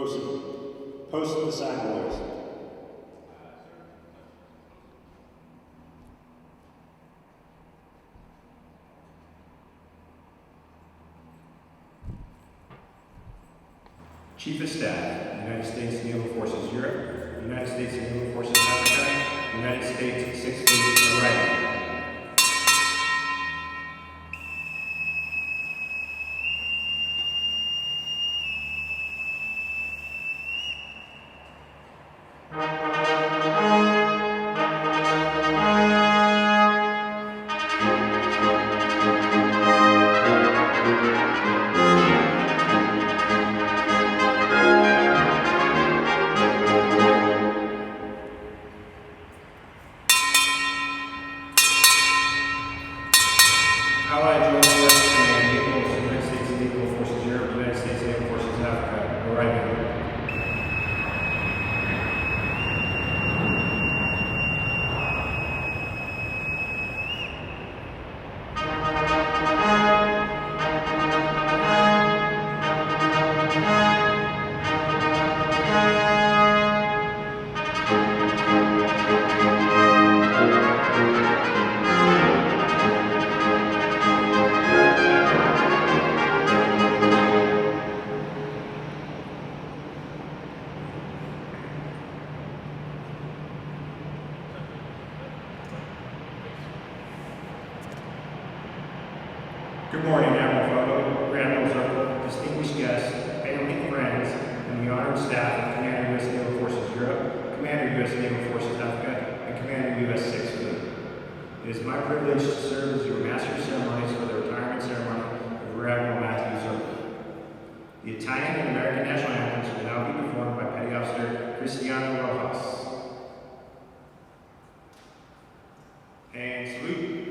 Post to the side, boys. Chief of Staff, United States Naval Forces Europe, United States Naval Forces Africa, United States 6th Fleet arriving. Good morning, Admiral Zirkle, distinguished guests, family and friends, and the honored staff of Commander U.S. Naval Forces Europe, Commander U.S. Naval Forces Africa, and Commander U.S. 6th Fleet. It is my privilege to serve as your Master of Ceremonies for the retirement ceremony of Rear Admiral Zirkle. The Italian and American national anthems will now be performed by Petty Officer Cristiano Rojas. And salute.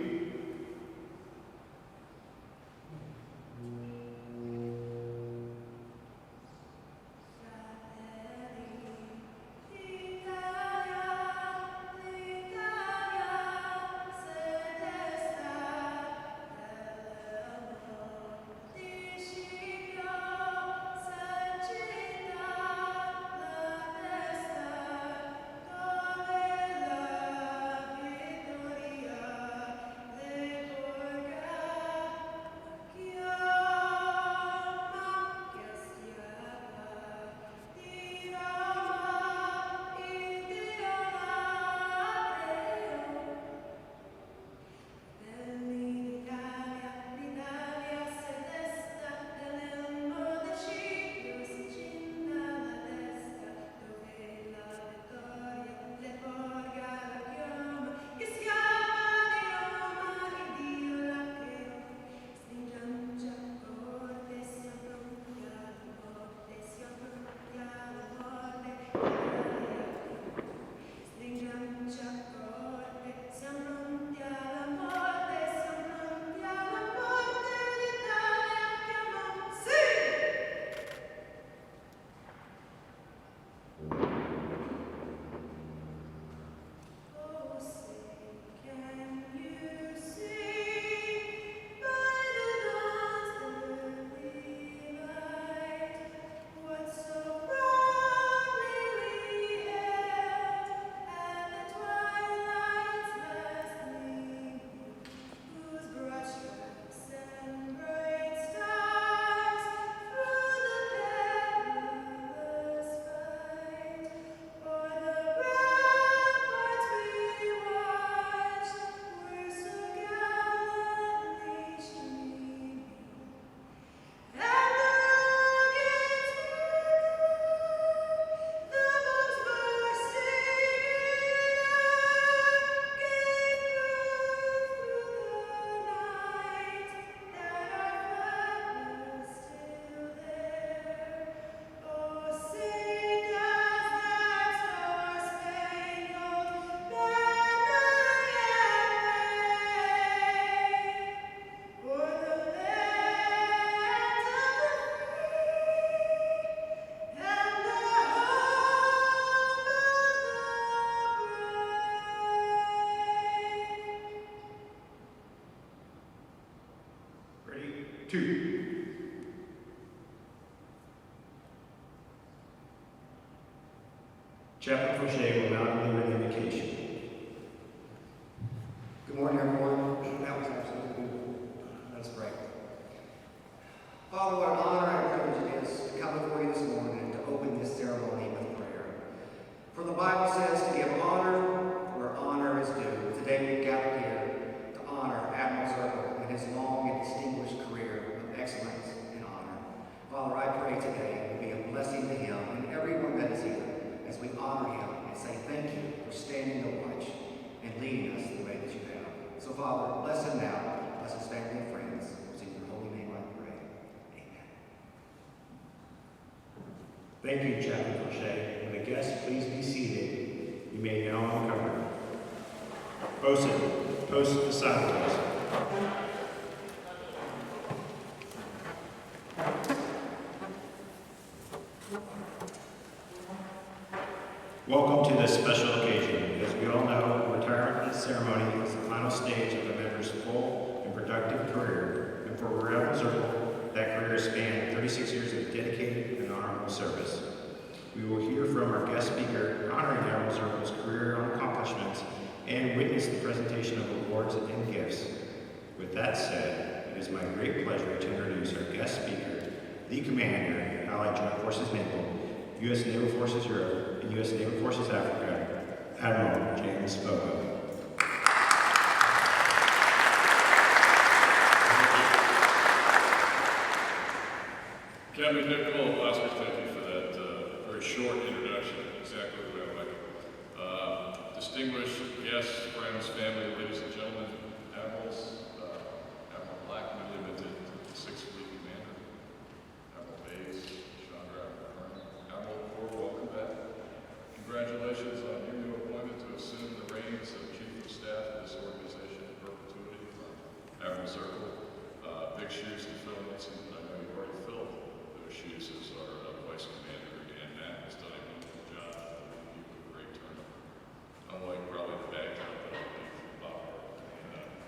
Two. Father, bless him now, bless his family and friends. It's in your holy name I pray. Amen. Thank you, Chaplain Crochet. Will the guests please be seated? You may now uncover. Bosun, post the sideways. Welcome to this special occasion. As we all know, the retirement ceremony is the final stage of a member's full and productive career, and for Admiral Zirkle, that career spanned 36 years of dedicated and honorable service. We will hear from our guest speaker honoring Admiral Zirkle's career accomplishments and witness the presentation of awards and gifts. With that said, it is my great pleasure to introduce our guest speaker, the Commander, Allied Joint Forces Naval, U.S. Naval Forces Europe, and U.S. Naval Forces Africa, Admiral James Bogo. Captain Nicole, Oscar, thank you for that very short introduction, exactly the way I like it. Distinguished guests, friends, family, ladies and gentlemen, Admirals, Admiral Black, newly minted 6th Fleet Commander, Admiral Bays, Chandra, Admiral Core, welcome back. Congratulations on your new appointment to assume the reins of Chief of Staff of this organization in perpetuity from Admiral Zirkle. Big shoes to fill, and I know you've already filled those shoes as our Vice Commander, and Matt has done a wonderful job. You do a great turnover. Unlike probably the bag job that I'll leave from Bob.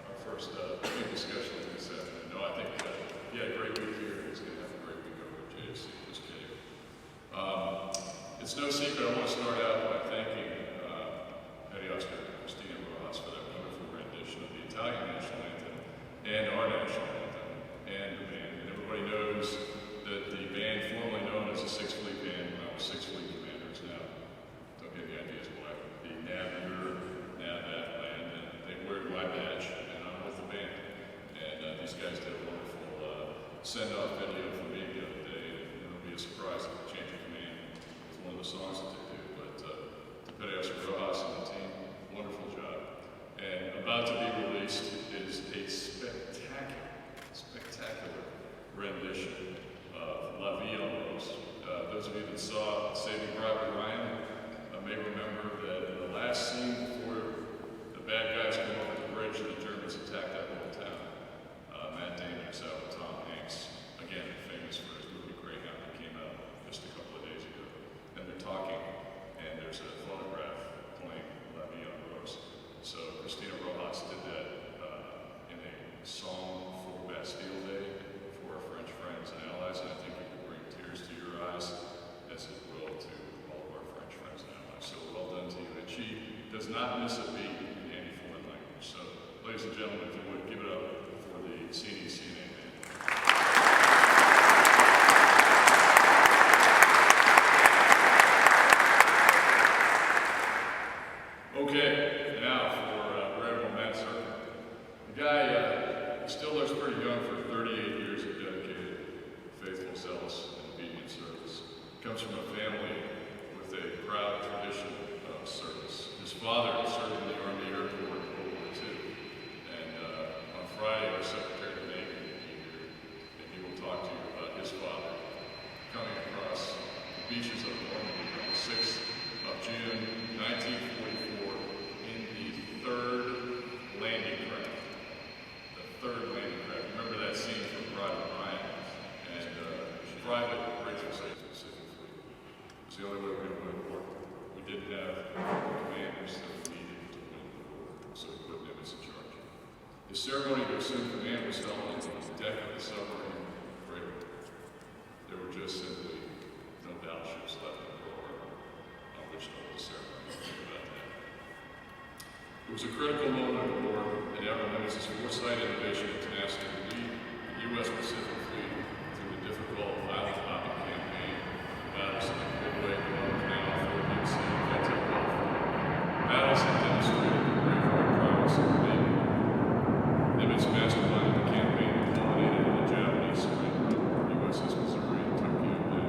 Our first big discussion this afternoon. No, I think he had a great week here. He's going to have a great week over at JFC. Just kidding. It's no secret I want to start out by thanking Petty Officer Christina Rojas for that wonderful rendition of the Italian national anthem and our national anthem and the band. And everybody knows that the band formerly known as the 6th Fleet Band, well, 6th Fleet Commanders now, don't get the ideas why, the NAV Europe, NAV Land, and they wear my badge, and I'm with the band. And these guys did a wonderful send-off video for me the other day, and it'll be a surprise if they change of command with one of the songs that they do. But to Petty Officer Rojas and the team, wonderful job. And about to be released is a spectacular rendition of La Vie en Rose. Those of you that saw Saving Private Ryan may remember that in the last scene before the bad guys come over the bridge and the Germans attack that little town, Matt Damon is out with Tom Hanks, again famous for his movie Greyhound that came out just a couple of days ago. And they're talking, and there's a phonograph playing La Vie en Rose. So Christina Rojas did that in a song for Bastille Day for our French friends and allies, and I think it will bring tears to your eyes, as it will to all of our French friends and allies. So well done to you. And she does not miss a beat in any foreign language. So, ladies and gentlemen, if you would give it up for the CNE-CNA band. Okay, now for Admiral Matt Zirkle. The guy still looks pretty young for 38 years of dedicated, faithful, zealous, and obedient service. Comes from a family with a proud tradition of service. His father served in the Army Air Corps in World War II, and on Friday, our Secretary of the Navy will be here, and he will talk to you about his father coming across the beaches of Normandy on the 6th of June, 1944, in the third landing craft. The third landing craft. Remember that scene from Private Ryan? And Private Rachel said Pacific Fleet. It's the only way we're going to win the war. We didn't have commanders that we needed to win the war, so we put Nimitz in charge. The ceremony to assume command was held on the deck of the submarine freighter. There were just simply no battleships left in Pearl Harbor on which to hold the ceremony. Think about that. It was a critical moment on the war, and Admiral Nimitz's foresight, innovation, and tenacity to lead the U.S. Pacific Fleet through the difficult island hopping campaign, battles in the Midway, Guadalcanal, Philippine Sea, and Atlantic Gulf. Battles that demonstrated the bravery and prowess of the Navy. Nimitz masterminded the campaign that culminated in the Japanese surrender of USS Missouri in Tokyo Bay.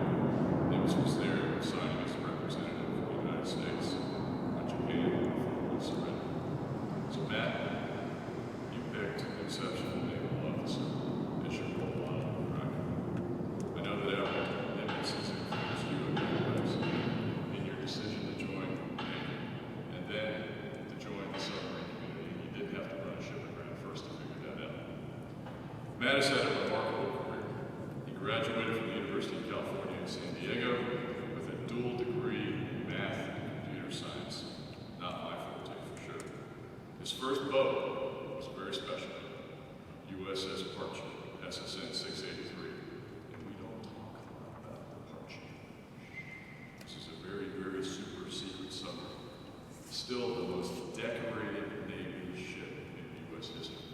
Nimitz was there signing as a representative for the United States when Japan formally surrendered. So Matt, you exceptional naval officer as your role model and rock. I know that Admiral influences you in many ways in your decision to join the Navy and then to join the submarine community. You didn't have to run a ship aground first to figure that out. Matt has had a remarkable career. He graduated from the University of California in San Diego with a dual degree in math and computer science. Not my forte for sure. His first boat was very special. USS Parcher, SSN 683. And we don't talk a lot about the Parcher. This is a very, very super secret submarine. Still the most decorated Navy ship in U.S. history.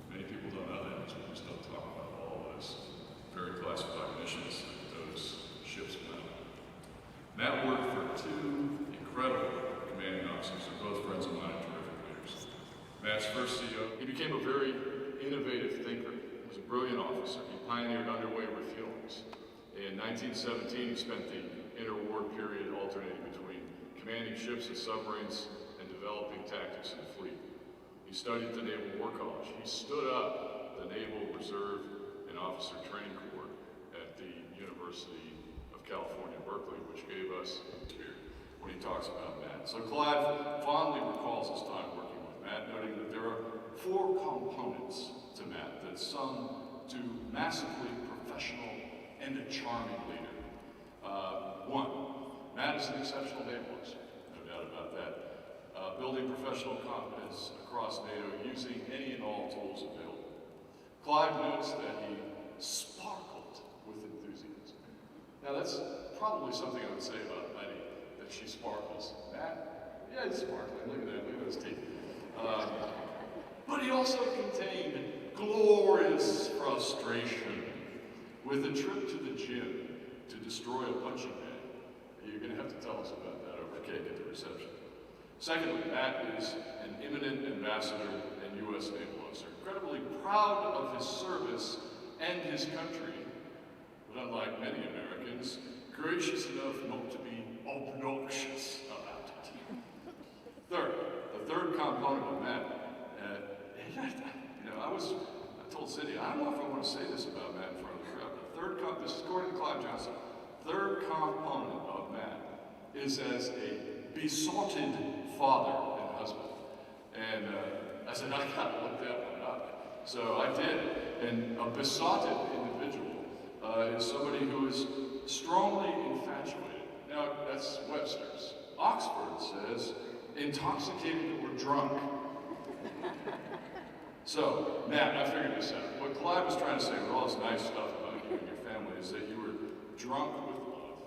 Many people don't know that because we just don't talk about all those very classified missions that those ships went on. Matt worked for two incredible commanding officers. They're both friends of mine and terrific leaders. Matt's first CO, he became a very innovative thinker. He was a brilliant officer. He pioneered underway refuelings. In 1917, he spent the interwar period alternating between commanding ships and submarines and developing tactics in the fleet. He studied at the Naval War College. He stood up the Naval Reserve and Officer Training Corps at the University of California, Berkeley, which gave us here when he talks about Matt. So Clive fondly recalls his time working with Matt, noting that there are four components to Matt that sum to massively professional and a charming leader. One, Matt is an exceptional naval officer, no doubt about that. Building professional competence across NATO using any and all tools available. Clive notes that he sparkled with enthusiasm. Now that's probably something I would say about Letty, that she sparkles. Matt? Yeah, he's sparkling. Look at that. Look at those teeth. But he also contained glorious frustration with a trip to the gym to destroy a punching bag. You're going to have to tell us about that over cake at the reception. Secondly, Matt is an eminent ambassador and U.S. naval officer, incredibly proud of his service and his country, but unlike many Americans, gracious enough not to be obnoxious about it. Third, the third component of Matt, I told Cindy, I don't know if I want to say this about Matt in front of the crowd. This is according to Clive Johnson. Third component of Matt is as a besotted father and husband. And I said, I gotta look that one up. So I did. And a besotted individual is somebody who is strongly infatuated. Now, that's Webster's. Oxford says intoxicated or drunk. So, Matt, I figured this out. What Clive was trying to say with all this nice stuff about you and your family is that you were drunk with love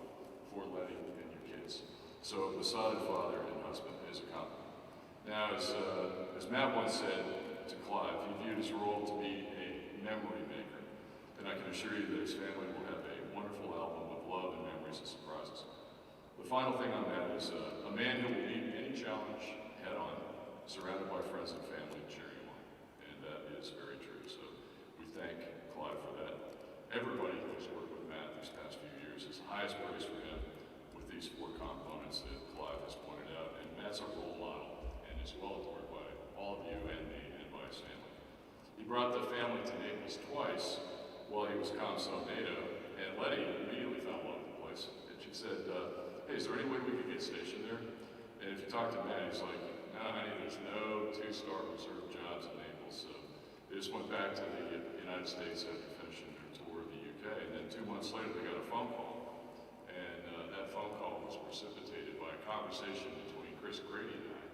for Letty and your kids. So, besotted father and husband is a compliment. Now, as Matt once said to Clive, he viewed his role to be a memory maker. And I can assure you that his family will have a wonderful album of love and memories and surprises. The final thing on that is a man who will meet any challenge head on, surrounded by friends and family cheering him on. And that is very true. So we thank Clive for that. Everybody who's worked with Matt these past few years is highest praise for him with these four components that Clive has pointed out. And Matt's a role model and is well adored by all of you and me and by his family. He brought the family to Naples twice while he was ComSub NATO, and Letty immediately fell in love with the place. And she said, hey, is there any way we could get stationed there? And if you talk to Matt, he's like, no, honey, there's no two-star reserve jobs in Naples. So they just went back to the United States after finishing their tour of the UK. And then 2 months later, they got a phone call. And that phone call was precipitated by a conversation between Chris Grady and I.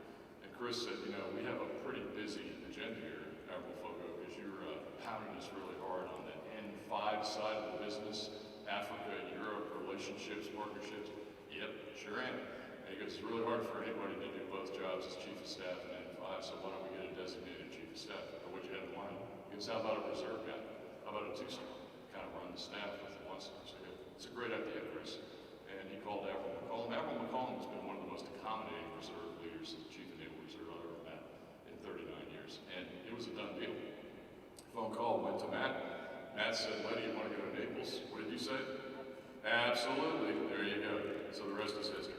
And Chris said, you know, we have a pretty busy agenda here, Admiral Fogo, because you're pounding us really hard on the N5 side of the business, Africa and Europe, relationships, partnerships. Yep, sure am. And he goes, it's really hard for anybody to do both jobs as Chief of Staff and N5, so why don't we get a designated Chief of Staff? Or what you had in mind? He goes, how about a reserve guy? How about a two-star? Kind of run the staff with the one-star. So it's a great idea, Chris. And he called Admiral McCollum. Admiral McCollum has been one of the most accommodating reserve leaders as Chief of Naval Reserve I've ever met in 39 years. And it was a done deal. Phone call went to Matt. Matt said, Letty, you want to go to Naples? What did you say? Absolutely. There you go. So the rest is history.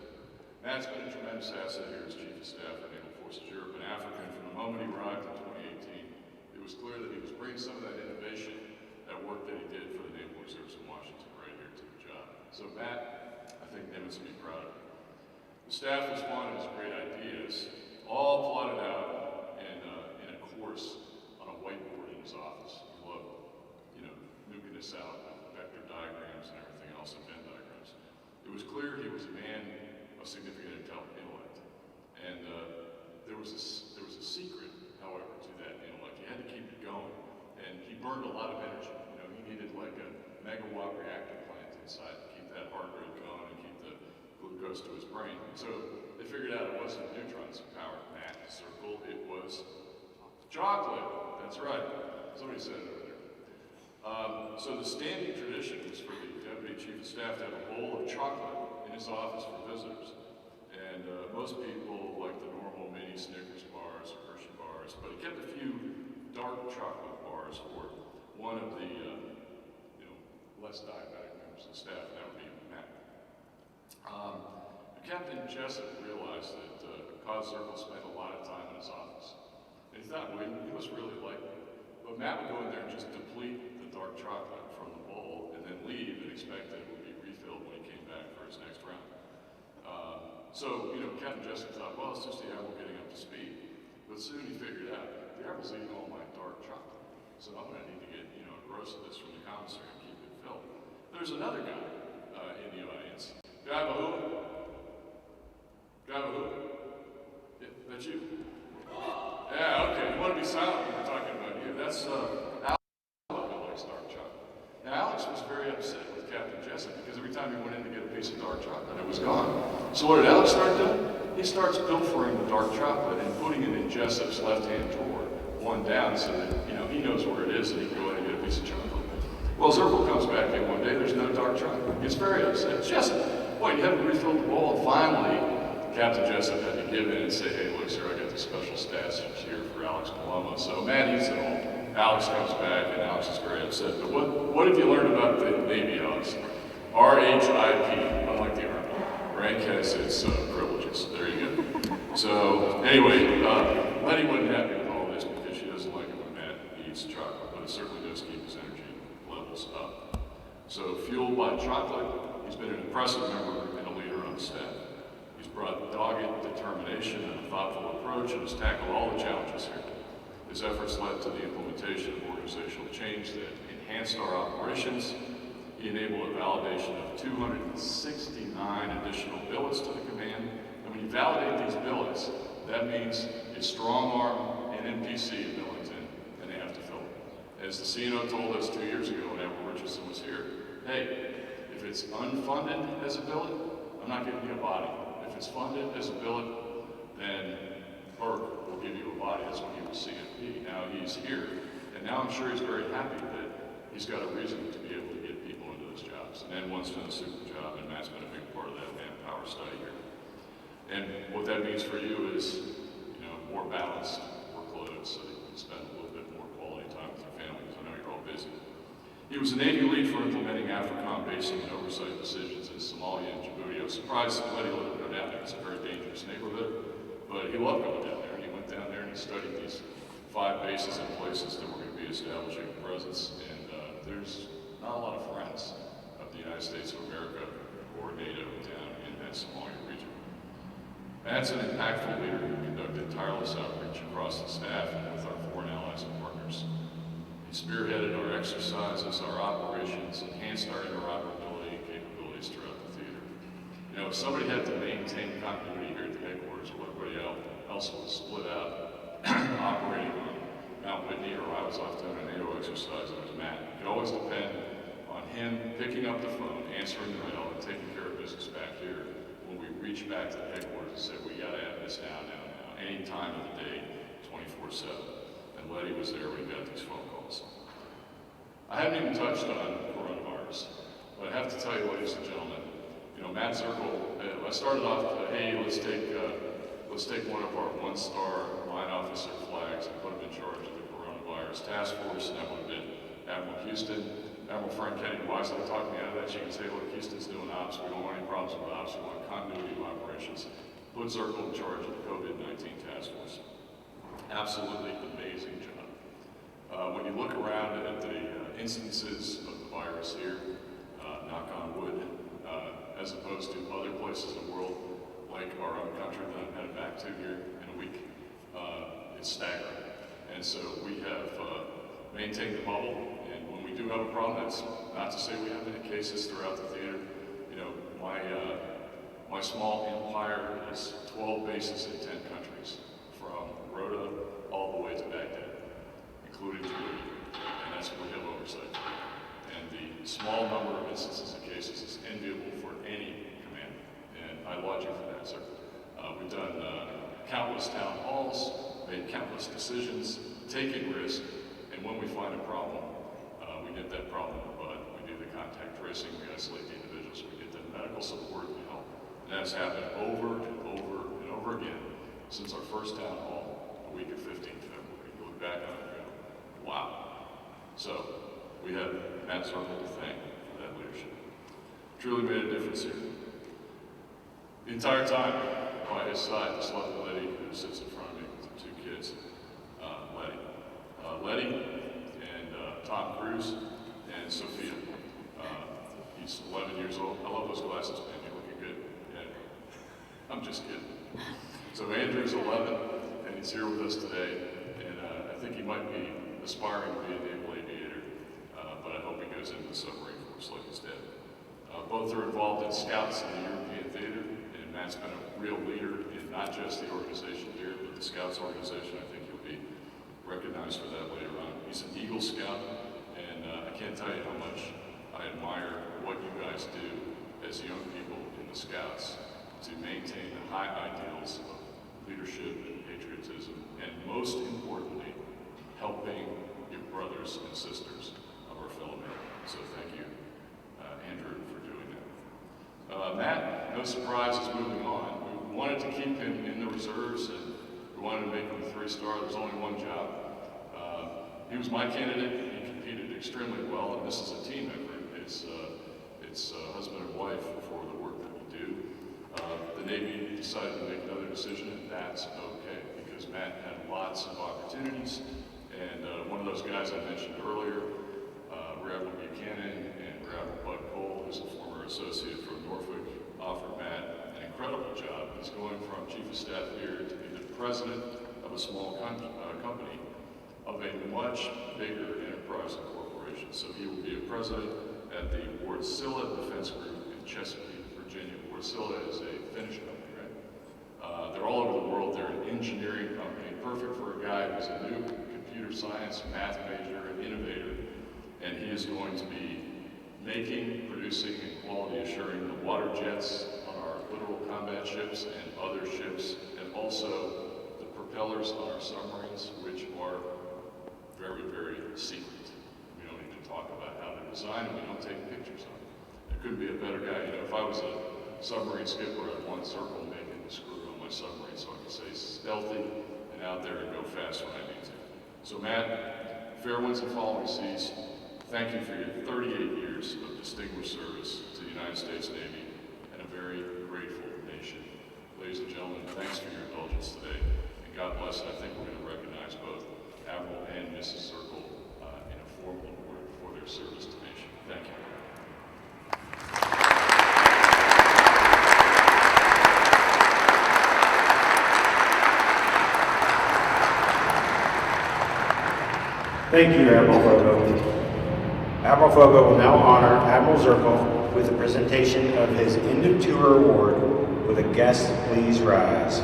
Matt's been a tremendous asset here as Chief of Staff for Naval Forces Europe and Africa, and from the moment he arrived in 2018, it was clear that he was bringing some of that innovation, that work that he did for the Naval Reserves in Washington right here to the job. So Matt, I think Nimitz would be proud of him. The staff responded to his great ideas, all plotted out in a course on a whiteboard in his office. He loved, nuking this out with vector diagrams and everything else, and Venn diagrams. It was clear he was a man of significant intellect, and there was a secret, however, to that intellect. You had to keep it going, and he burned a lot of energy. He needed like a megawatt reactor plant inside to keep that heart rate going and keep the glucose to his brain. So they figured out it wasn't neutrons that powered Matt Zirkle, it was chocolate. That's right. Somebody said it over there. So the standing tradition was for the Deputy Chief of Staff to have a bowl of chocolate in his office for visitors. And most people like the normal mini Snickers bars or Hershey bars, but he kept a few dark chocolate bars for one of the less diabetic members of the staff, and that would be Matt. Captain Jessup realized that Cos Zirkle spent a lot of time in his office. And he thought, well, he must really like me. But Matt would go in there and just deplete the dark chocolate from the bowl and then leave and expect that it would be refilled when he came back for his next round. So Captain Jessup thought, well, it's just the Admiral getting up to speed. But soon he figured out, the Admiral's eating all my dark chocolate. So I'm going to need to get, a gross of this from the commissary and keep it filled. There's another guy in the audience. Guy who? Yeah, that's you. Yeah, okay. You want to be silent when we're talking about you. That's Alex who likes dark chocolate. Now, Alex was very upset with Captain Jessup because every time he went in to get a piece of dark chocolate, it was gone. So what did Alex start doing? He starts pilfering the dark chocolate and putting it in Jessup's left-hand drawer, one down, so that he knows where it is and he can go in and get a piece of chocolate. Well, Zirkle comes back in one day, there's no dark chocolate. He's very upset. Jessup, boy, you haven't refilled the bowl. And finally, Captain Jessup had to give in and say, hey, look, sir, I got the special stats here for Alex Paloma. So Matt eats it all. Alex comes back, and Alex is very upset. But what have you learned about the Navy, Alex? RHIP, unlike the Army. Rank has its privileges. There you go. So anyway, Letty wasn't happy with all this because she doesn't like it when Matt eats chocolate, but it certainly does keep his energy levels up. So fueled by chocolate, he's been an impressive member and a leader on the staff. He's brought dogged determination and a thoughtful approach and has tackled all the challenges here. His efforts led to the implementation of organizational change that enhanced our operations. He enabled a validation of 269 additional billets to the command. And when you validate these billets, that means a strong arm and NPC in Millington, and they have to fill it. As the CNO told us 2 years ago when Admiral Richardson was here, hey, if it's unfunded as a billet, I'm not giving you a body. If it's funded as a billet, then Burke will give you a body. That's when he was CFP. Now he's here, and now I'm sure he's very happy that he's got a reason to be able to get people into those jobs. And N1's done a super job, and Matt's been a big part of that manpower study here. And what that means for you is, more balanced workload, so that you can spend a little bit more quality time with your family, because I know you're all busy. He was a Navy lead for implementing AFRICOM basing and oversight decisions in Somalia and Djibouti. I was surprised that Letty let him go down there. It's a very dangerous neighborhood, but he loved going down there. And he went down there and he studied these 5 bases and places that were going to be establishing a presence. And there's not a lot of friends of the United States of America or NATO down in that Somalia region. Matt's an impactful leader who conducted tireless outreach across the staff and with our foreign allies and partners. He spearheaded our exercises, our operations, enhanced our interoperability and capabilities throughout the theater. If somebody had to maintain continuity here at the headquarters while everybody else was split out, operating on Mount Whitney, or I was off doing a NATO exercise, it was Matt. You could always depend on him picking up the phone, answering the mail, and taking care of business back here when we reach back to the headquarters and say, we gotta have this now, any time of the day, 24/7. And Letty was there when he got these phone calls. I haven't even touched on coronavirus, but I have to tell you, ladies and gentlemen, Matt Zirkle, I started off, hey, let's take one of our 1-star line officer flags and put him in charge of the coronavirus task force, and that would have been Admiral Houston. Admiral Frank Kennedy wisely talked me out of that. She can say, look, Houston's doing ops. We don't want any problems with ops. We want continuity of operations. Put Zirkle in charge of the COVID-19 task force. Absolutely amazing job. When you look around at the instances of the virus here, knock on wood, as opposed to other places in the world, like our own country that I'm headed back to here in a week, it's staggering. And so we have maintained the bubble, and when we do have a problem, that's not to say we have any cases throughout the theater. You know, my small empire is 12 bases in 10 countries, from Rhoda all the way to Baghdad, including Djibouti, and that's what we have oversight for. And the small number of instances of cases is enviable for any command, and I laud you for that, sir. We've done countless town halls, made countless decisions, taken risks, and when we find a problem, we nip that problem in the bud. We do the contact tracing, we isolate the individuals, we get them medical support and help. And that's happened over and over and over again since our first town hall, the week of 15th February. You look back on it and go, wow. So we have Matt Zirkle to thank for that leadership. Truly made a difference here. The entire time, by his side, this lovely lady who sits in front of me with her two kids, Letty and Tom Cruise and Sophia. He's 11 years old. I love those glasses, man. You're looking good. Yeah. I'm just kidding. So Andrew's 11, and he's here with us today. And I think he might be aspiring to be a naval aviator, but I hope he goes into the submarine force like his dad. Both are involved in Scouts in the European theater, and Matt's been a real leader in not just the organization here, but the Scouts organization. I think he'll be recognized for that later on. He's an Eagle Scout, and I can't tell you how much I admire what you guys do as young people in the Scouts to maintain the high ideals of leadership and patriotism, and most importantly, helping your brothers and sisters of our fellow men. So thank you, Andrew, for doing that. Matt, no surprise, is moving on. We wanted to keep him in the reserves, and we wanted to make him a 3-star. There's only one job. He was my candidate. He competed extremely well, and this is a team effort. It's husband and wife for the work that we do. The Navy decided to make another decision, and that's okay, because Matt had lots of opportunities, and one of those guys I mentioned earlier, Admiral Buchanan and Admiral Bud Cole, who's a former associate from Norfolk, offered Matt an incredible job. He's going from Chief of Staff here to be the president of a small company of a much bigger enterprise and corporation. So he will be a president at the Wardsilla Defense Group in Chesapeake, Virginia. Wardsilla is a Finnish company, right? They're all over the world. They're an engineering company, perfect for a guy who's a new computer science, math major, and innovator. And he is going to be making, producing, and quality assuring the water jets on our littoral combat ships and other ships, and also the propellers on our submarines, which are very, very secret. We don't even talk about how they're designed, and we don't take pictures of them. There couldn't be a better guy. You know, if I was a submarine skipper, I'd want Zirkle making the screw on my submarine so I can stay stealthy and out there and go fast when I need to. So Matt, fair winds and following seas, thank you for your 38 years of distinguished service to the United States Navy and a very grateful nation. Ladies and gentlemen, thanks for your indulgence today, and God bless. I think we're going to recognize both Admiral and Mrs. Zirkle in a formal award for their service to the nation. Thank you. Thank you, Admiral Fogo. Admiral Fogo will now honor Admiral Zirkle with the presentation of his End of Tour Award. Will the guests please rise?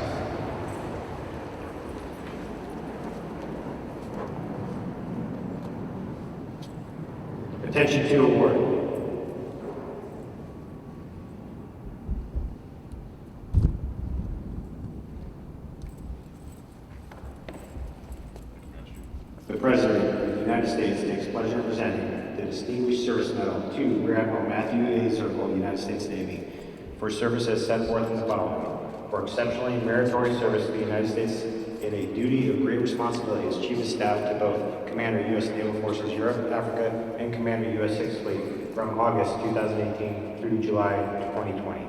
Attention to award. The President of the United States takes pleasure in presenting the Distinguished Service Medal to Rear Admiral Matthew A. Zirkle, United States Navy, for service as set forth in the following: for exceptionally meritorious service to the United States in a duty of great responsibility as Chief of Staff to both Commander U.S. Naval Forces Europe, Africa, and Commander U.S. 6th Fleet from August 2018 through July 2020.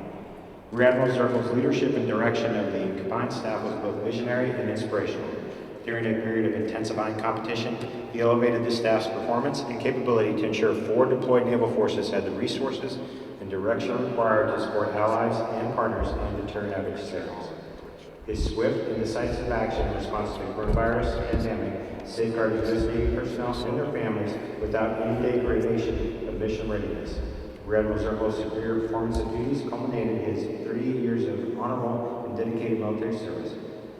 Rear Admiral Zirkle's leadership and direction of the combined staff was both visionary and inspirational. During a period of intensifying competition, he elevated the staff's performance and capability to ensure 4 deployed naval forces had the resources and direction required to support allies and partners in deterrent adversaries. His swift and decisive action in response to the coronavirus pandemic safeguarded U.S. Navy personnel and their families without any degradation of mission readiness. Rear Admiral Zirkle's superior performance of duties culminated his 38 years of honorable and dedicated military service.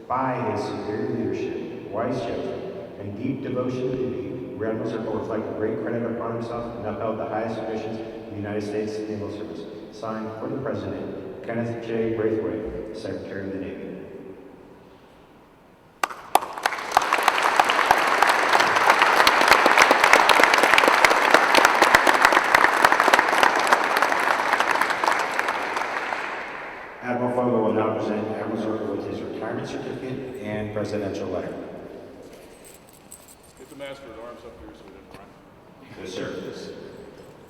By his superior leadership, wise judgment, and deep devotion to duty, Rear Admiral Zirkle reflected great credit upon himself and upheld the highest traditions of the United States Naval Service. Signed for the President, Kenneth J. Braithwaite, Secretary of the Navy. Admiral Fogo will now present Admiral Zirkle with his retirement certificate and presidential letter. Get the Master at Arms up here so we didn't run. Yes, sir.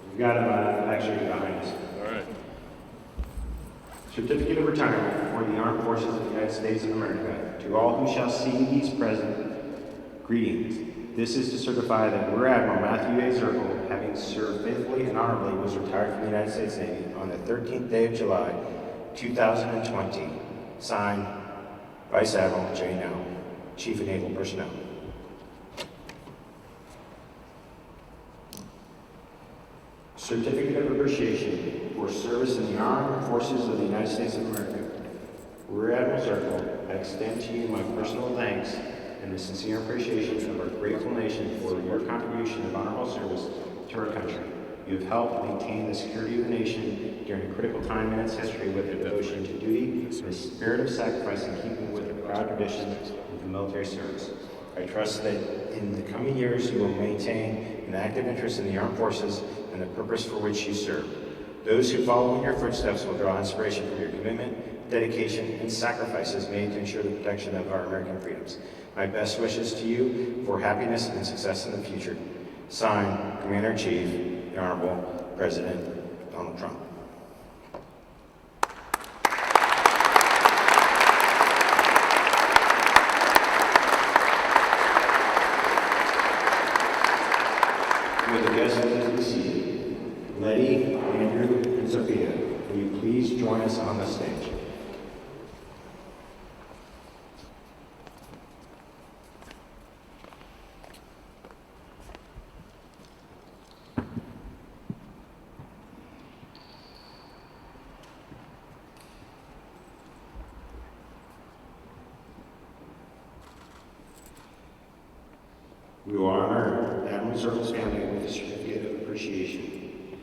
We've got him actually behind us. All right. Certificate of Retirement for the Armed Forces of the United States of America. To all who shall see these present, greetings. This is to certify that Rear Admiral Matthew A. Zirkle, having served faithfully and honorably, was retired from the United States Navy on the 13th day of July, 2020. Signed, Vice Admiral J. Now, Chief of Naval Personnel. Certificate of Appreciation for service in the Armed Forces of the United States of America. Rear Admiral Zirkle, I extend to you my personal thanks and the sincere appreciation of our grateful nation for your contribution of honorable service to our country. You have helped maintain the security of the nation during a critical time in its history with a devotion to duty and a spirit of sacrifice in keeping with the proud traditions of the military service. I trust that in the coming years you will maintain an active interest in the armed forces and the purpose for which you serve. Those who follow in your footsteps will draw inspiration from your commitment, dedication, and sacrifices made to ensure the protection of our American freedoms. My best wishes to you for happiness and success in the future. Signed, Commander-in-Chief, the Honorable President Donald Trump. Will the guests please be seated? Letty, Andrew, and Sophia, will you please join us on the stage? We will honor Admiral Zirkle's family with a certificate of appreciation.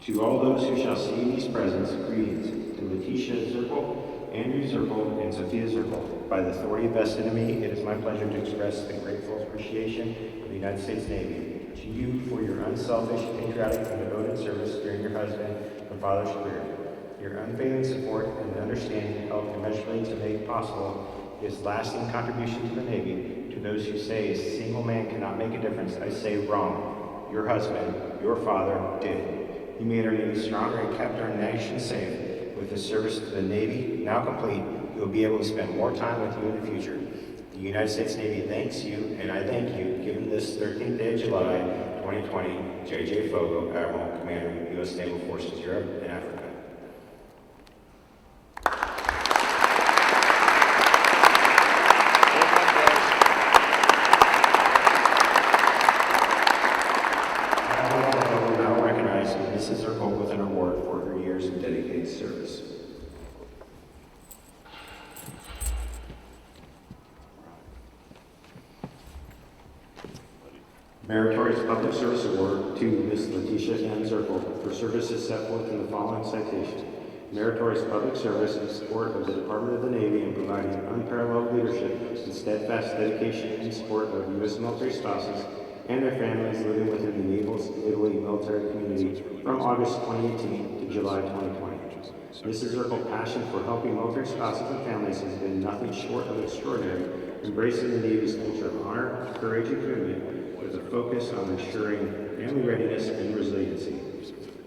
To all those who shall see these presents, greetings. To Letitia Zirkle, Andrew Zirkle, and Sophia Zirkle. By the authority vested in me, it is my pleasure to express the grateful appreciation of the United States Navy. To you for your unselfish, patriotic, and devoted service during your husband and father's career. Your unfailing support and understanding helped immeasurably to make possible his lasting contribution to the Navy. To those who say a single man cannot make a difference, I say wrong. Your husband, your father, did. He made our Navy stronger and kept our nation safe. With his service to the Navy now complete, he will be able to spend more time with you in the future. The United States Navy thanks you, and I thank you, given this 13th day of July, 2020, J.J. Fogo, Admiral, Commander, U.S. Naval Forces, Europe and Africa. Mrs. Zirkle with an award for her years of dedicated service. Meritorious Public Service Award to Ms. Letitia M. Zirkle for services set forth in the following citation. Meritorious public service in support of the Department of the Navy in providing unparalleled leadership and steadfast dedication in support of U.S. military spouses and their families living within the Naval Italy military community from August 2018 to July 2020. Mrs. Zirkle's passion for helping military spouses and families has been nothing short of extraordinary, embracing the Navy's culture of honor, courage, and commitment with a focus on ensuring family readiness and resiliency.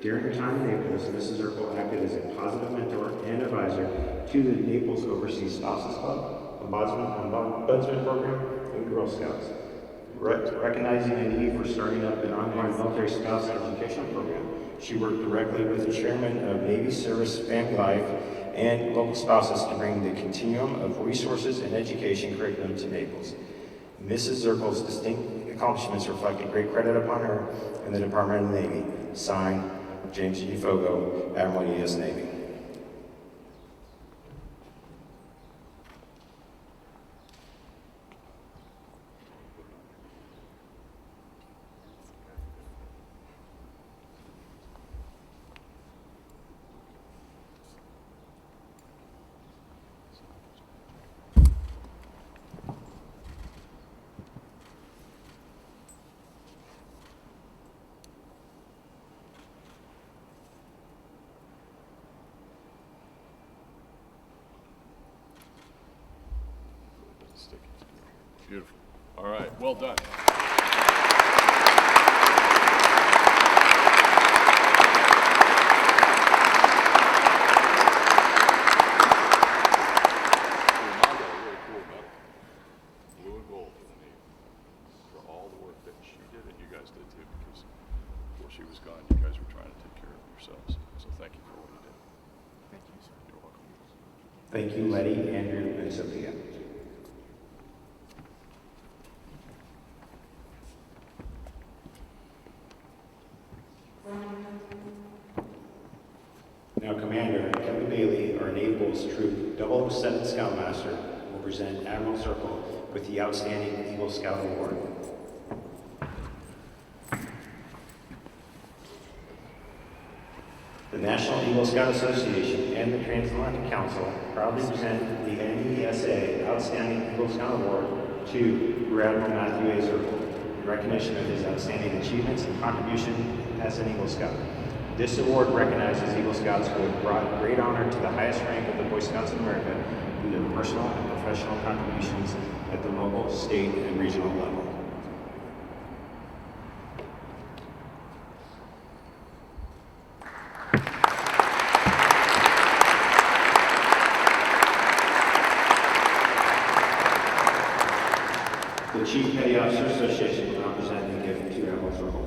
During her time in Naples, Mrs. Zirkle acted as a positive mentor and advisor to the Naples Overseas Spouses Club, Ombudsman Program, and Girl Scouts. Recognizing the need for starting up an ongoing military spouse education program, she worked directly with the chairman of Navy Service Family Life and local spouses to bring the continuum of resources and education curriculum to Naples. Mrs. Zirkle's distinct accomplishments reflect a great credit upon her and the Department of the Navy. Signed, James G. Fogo, Admiral, U.S. Navy. Beautiful. All right, well done. Blue and gold for the Navy, for all the work that she did, and you guys did too, because before she was gone, you guys were trying to take care of yourselves. So thank you for what you did. Thank you, sir. You're welcome. Thank you, Letty, Andrew, and Sophia. Now, Commander Kevin Bailey, our Naples Troop 007 Scoutmaster, will present Admiral Zirkle with the Outstanding Eagle Scout Award. The National Eagle Scout Association and the Transatlantic Council proudly present the CNE-CNA Outstanding Eagle Scout Award to Rear Admiral Matthew A. Zirkle in recognition of his outstanding achievements and contribution as an Eagle Scout. This award recognizes Eagle Scouts who have brought great honor to the highest rank of the Boy Scouts of America through their personal and professional contributions at the local, state, and regional level. The Chief Petty Officer Association will now present the gift to Admiral Zirkle.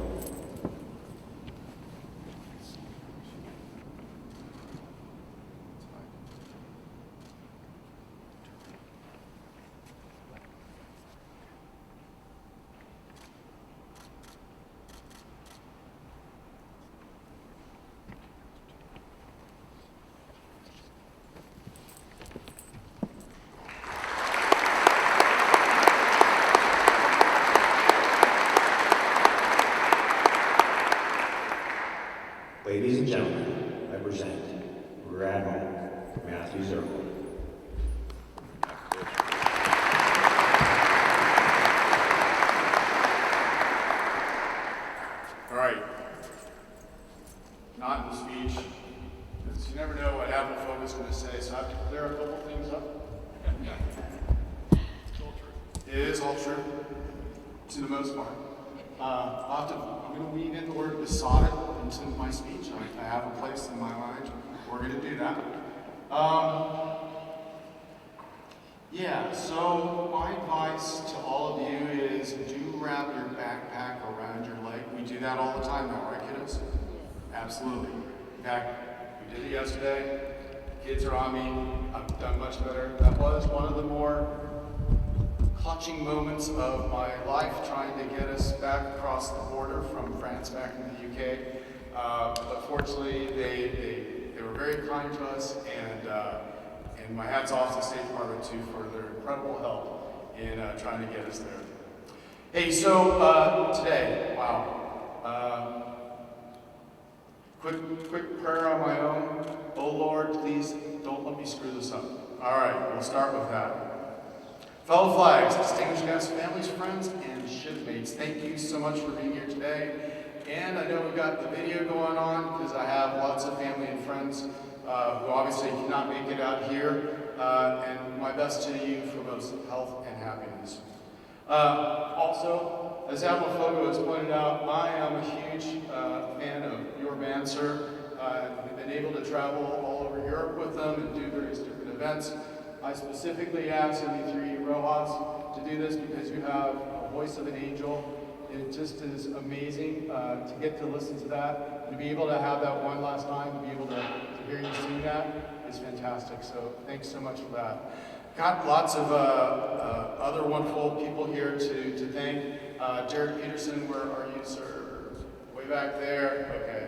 Ladies and gentlemen, I present Rear Admiral Matthew Zirkle. All right. Not in the speech, because you never know what Admiral Fogo's going to say, so I have to clear a couple things up. It's all true. It is all true, to the most part. I'm going to weave in the word besotted into my speech. I have a place in my mind. We're going to do that. Yeah, so my advice to all of you is do wrap your backpack around your leg. We do that all the time now, right, kiddos? Absolutely. In fact, we did it yesterday. Kids are on me. I've done much better. That was one of the more clutching moments of my life, trying to get us back across the border from France back into the UK. But fortunately, they were very kind to us, and my hat's off to the State Department too for their incredible help in trying to get us there. Hey, so today, wow. Quick prayer on my own. Oh Lord, please don't let me screw this up. All right, we'll start with that. Fellow flags, distinguished guests, families, friends, and shipmates, thank you so much for being here today. And I know we've got the video going on because I have lots of family and friends who obviously cannot make it out here. And my best to you for both health and happiness. Also, as Admiral Fogo has pointed out, I am a huge fan of your band, sir. I've been able to travel all over Europe with them and do various different events. I specifically asked MD3 Rojas to do this because you have a voice of an angel. It just is amazing to get to listen to that. To be able to have that one last time, to be able to hear you sing that is fantastic. So thanks so much for that. Got lots of other wonderful people here to thank. Derek Peterson, where are you, sir? Way back there. Okay.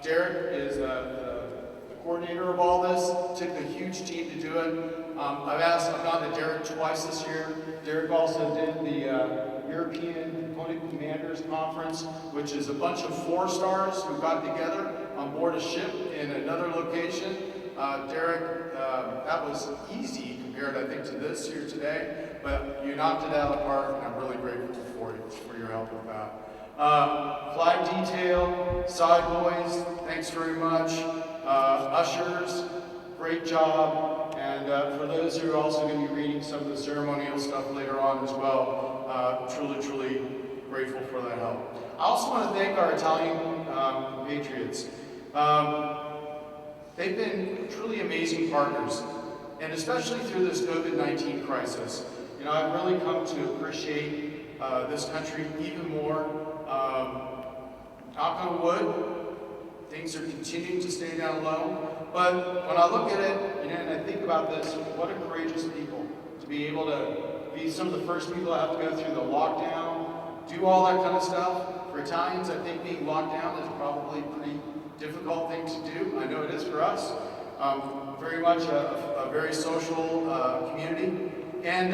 Derek is the coordinator of all this. Took a huge team to do it. I've gone to Derek twice this year. Derek also did the European Component Commanders Conference, which is a bunch of 4-stars who got together on board a ship in another location. Derek, that was easy compared, I think, to this here today, but you knocked it out of the park, and I'm really grateful for your help with that. Flag detail, side boys, thanks very much. Ushers, great job. And for those who are also going to be reading some of the ceremonial stuff later on as well, truly grateful for that help. I also want to thank our Italian compatriots. They've been truly amazing partners, and especially through this COVID-19 crisis. You know, I've really come to appreciate this country even more. Knock on wood, things are continuing to stay down low. But when I look at it, you know, and I think about this, what a courageous people to be able to be some of the first people that have to go through the lockdown, do all that kind of stuff. For Italians, I think being locked down is probably a pretty difficult thing to do. I know it is for us. Very much a very social community. And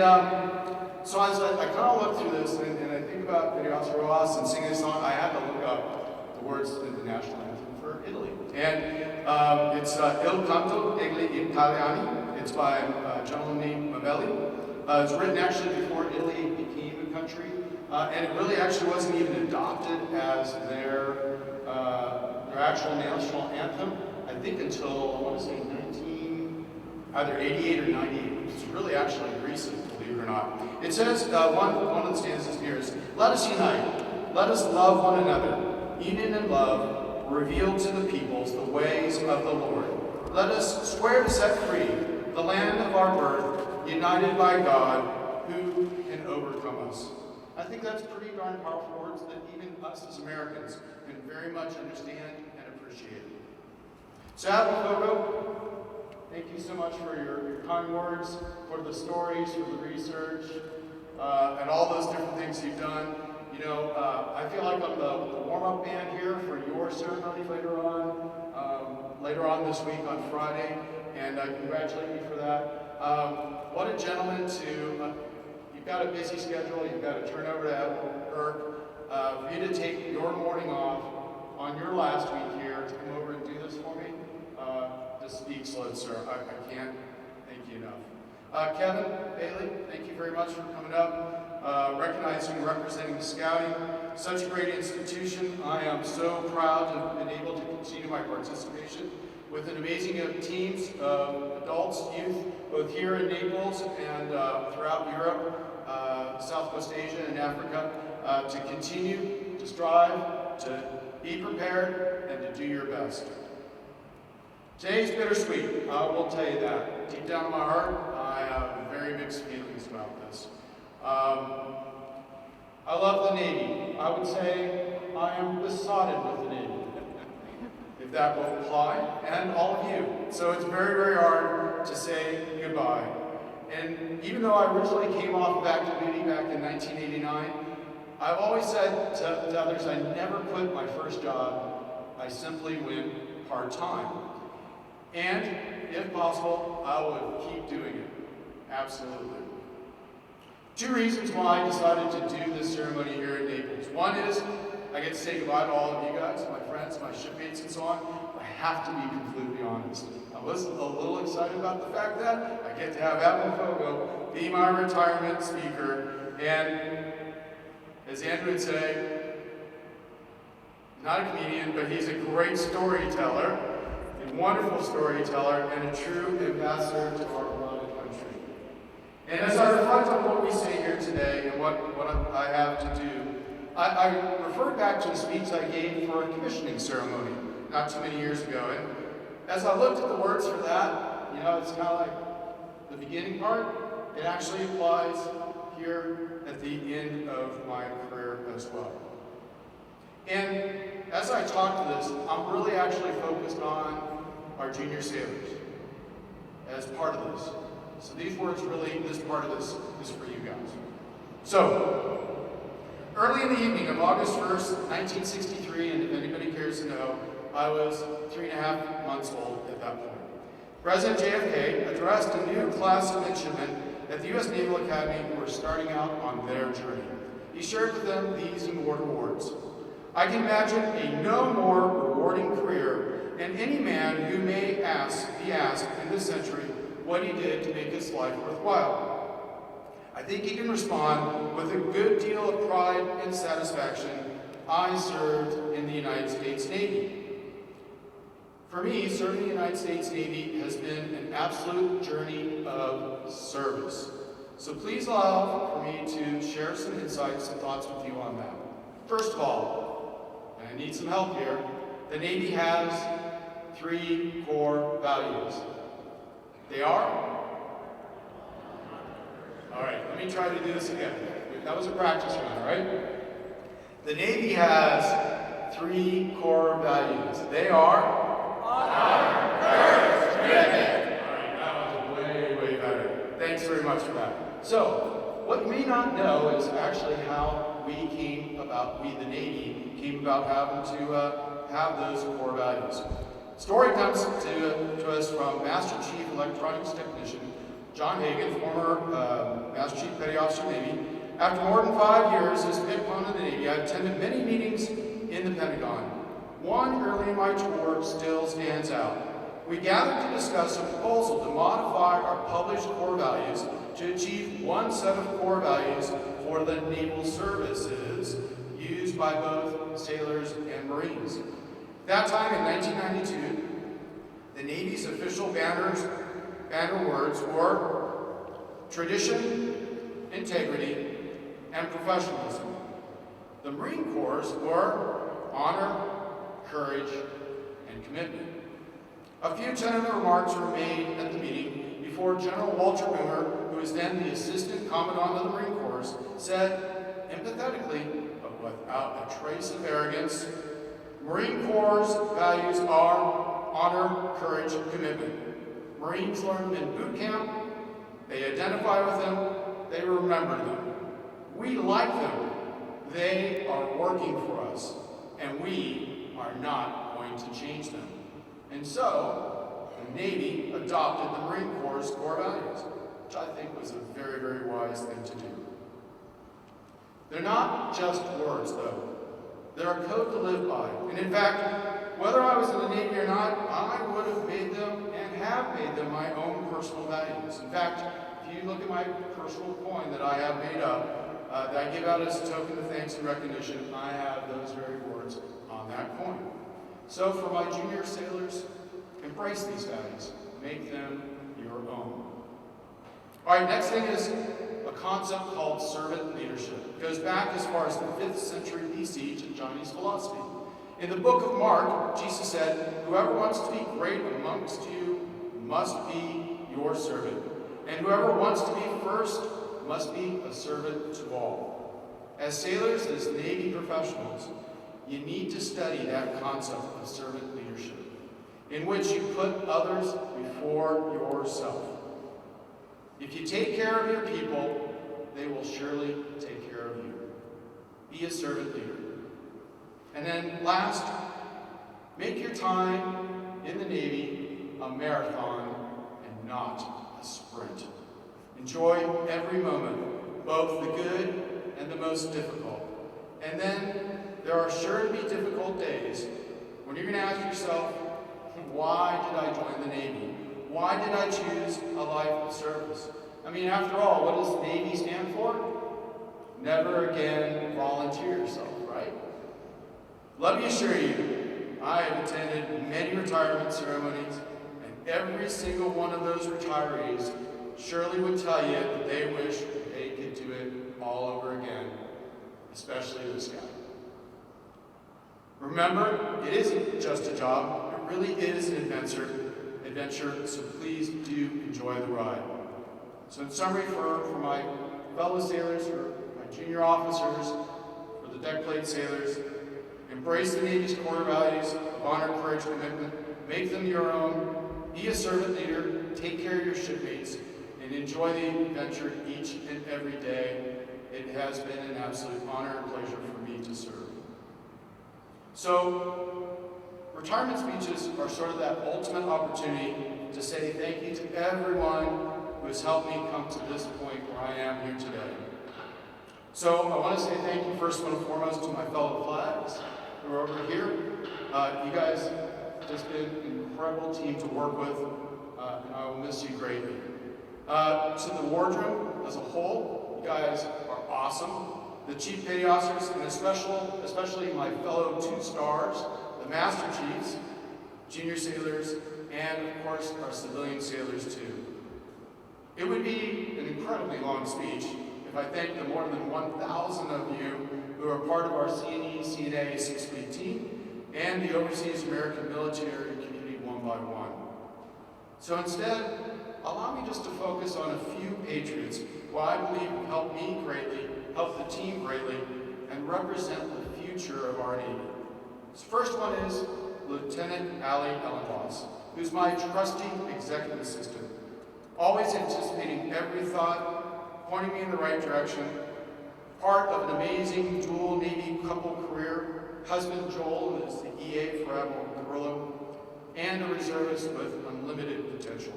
so as I kind of look through this and I think about Admiral Rojas and singing this song, I had to look up the words to the national anthem for Italy. And it's Il Canto degli Italiani. It's by a gentleman named Mavelli. It's written actually before Italy became a country. And it really actually wasn't even adopted as their actual national anthem, I think until, I want to say either 88 or 98. It's really actually recent, believe it or not. It says, one of the stanzas here is, let us unite, let us love one another. Union and love reveal to the peoples the ways of the Lord. Let us swear to set free the land of our birth, united by God, who can overcome us. I think that's pretty darn powerful words that even us as Americans can very much understand and appreciate. So Admiral Fogo, thank you so much for your kind words, for the stories, for the research, and all those different things you've done. You know, I feel like I'm the warm-up band here for your ceremony later on this week on Friday, and I congratulate you for that. What a gentleman to, you've got a busy schedule, you've got to turn over to Admiral Kirk, for you to take your morning off on your last week here to come over and do this for me. Just speak slow, sir. I can't thank you enough. Kevin Bailey, thank you very much for coming up, recognizing and representing the Scouting. Such a great institution. I am so proud to have been able to continue my participation with an amazing teams of adults, youth, both here in Naples and throughout Europe, Southwest Asia and Africa, to continue to strive, to be prepared, and to do your best. Today's bittersweet, I will tell you that. Deep down in my heart, I have very mixed feelings about this. I love the Navy. I would say I am besotted with the Navy, if that will apply, and all of you. So it's very hard to say goodbye. And even though I originally came off of active duty back in 1989, I've always said to others, I never quit my first job. I simply went part-time. And, if possible, I would keep doing it. Absolutely. 2 reasons why I decided to do this ceremony here in Naples. One is, I get to say goodbye to all of you guys, my friends, my shipmates, and so on. I have to be completely honest. I was a little excited about the fact that I get to have Admiral Fogo be my retirement speaker. And, as Andrew would say, not a comedian, but he's a great storyteller. A wonderful storyteller and a true ambassador to our beloved country. And as I reflect on what we say here today and what I have to do, I refer back to a speech I gave for a commissioning ceremony not too many years ago. And as I looked at the words for that, you know, it's kind of like, the beginning part, it actually applies here at the end of my career as well. And as I talk to this, I'm really actually focused on our junior sailors as part of this. So these words really, this part of this is for you guys. So, early in the evening of August 1st, 1963, and if anybody cares to know, I was 3.5 months old at that point. President JFK addressed a new class of midshipmen at the U.S. Naval Academy who were starting out on their journey. He shared with them these immortal words. I can imagine a no more rewarding career, and any man who may be asked in this century what he did to make his life worthwhile. I think he can respond with a good deal of pride and satisfaction. I served in the United States Navy. For me, serving the United States Navy has been an absolute journey of service. So please allow for me to share some insights and thoughts with you on that. First of all, and I need some help here, the Navy has 3 core values. They are? All right, let me try to do this again. That was a practice run, right? The Navy has 3 core values. They are? Honor, courage, commitment. All right, that was way, way better. Thanks very much for that. So, what you may not know is actually how we the Navy, came about having to have those core values. Story comes to us from Master Chief Electronics Technician John Hagan, former Master Chief Petty Officer Navy. After more than 5 years as a component of the Navy, I attended many meetings in the Pentagon. One early in my tour still stands out. We gathered to discuss a proposal to modify our published core values to achieve one set of core values for the naval services used by both sailors and Marines. That time in 1992, the Navy's official banner words were tradition, integrity, and professionalism. The Marine Corps were honor, courage, and commitment. A few tentative remarks were made at the meeting before General Walter Boomer, who was then the Assistant Commandant of the Marine Corps, said empathetically, but without a trace of arrogance, Marine Corps' values are honor, courage, and commitment. Marines learn them in boot camp, they identify with them, they remember them. We like them, they are working for us, and we are not going to change them. And so, the Navy adopted the Marine Corps' core values, which I think was a very, very wise thing to do. They're not just words, though. They're a code to live by. And in fact, whether I was in the Navy or not, I would have made them and have made them my own personal values. In fact, if you look at my personal coin that I have made up, that I give out as a token of thanks and recognition, I have those very words on that coin. So for my junior sailors, embrace these values. Make them your own. All right, next thing is a concept called servant leadership. It goes back as far as the 5th century BC to Chinese philosophy. In the book of Mark, Jesus said, whoever wants to be great amongst you must be your servant. And whoever wants to be first must be a servant to all. As sailors, as Navy professionals, you need to study that concept of servant leadership, in which you put others before yourself. If you take care of your people, they will surely take care of you. Be a servant leader. And then last, make your time in the Navy a marathon and not a sprint. Enjoy every moment, both the good and the most difficult. And then there are sure to be difficult days when you're going to ask yourself, why did I join the Navy? Why did I choose a life of service? I mean, after all, what does the Navy stand for? Never again volunteer yourself, right? Let me assure you, I have attended many retirement ceremonies, and every single one of those retirees surely would tell you that they wish they could do it all over again, especially this guy. Remember, it isn't just a job, it really is an adventure, so please do enjoy the ride. So in summary, for my fellow sailors, for my junior officers, for the deck plate sailors, embrace the Navy's core values of honor, courage, commitment, make them your own, be a servant leader, take care of your shipmates, and enjoy the adventure each and every day. It has been an absolute honor and pleasure for me to serve. So, retirement speeches are sort of that ultimate opportunity to say thank you to everyone who has helped me come to this point where I am here today. So, I want to say thank you first and foremost to my fellow flags who are over here. You guys have just been an incredible team to work with, and I will miss you greatly. To the wardroom as a whole, you guys are awesome. The Chief Petty Officers, and especially my fellow 2 stars, the Master Chiefs, junior sailors, and of course our civilian sailors too. It would be an incredibly long speech if I thanked the more than 1,000 of you who are part of our CNE-CNA 6-week team and the Overseas American Military Community one by one. So instead, allow me just to focus on a few patriots who I believe have helped me greatly, helped the team greatly, and represent the future of our Navy. This first one is Lieutenant Allie Ellenboss, who's my trusty executive assistant, always anticipating every thought, pointing me in the right direction, part of an amazing dual Navy couple career, husband Joel, who is the EA for Admiral Carrillo, and a reservist with unlimited potential.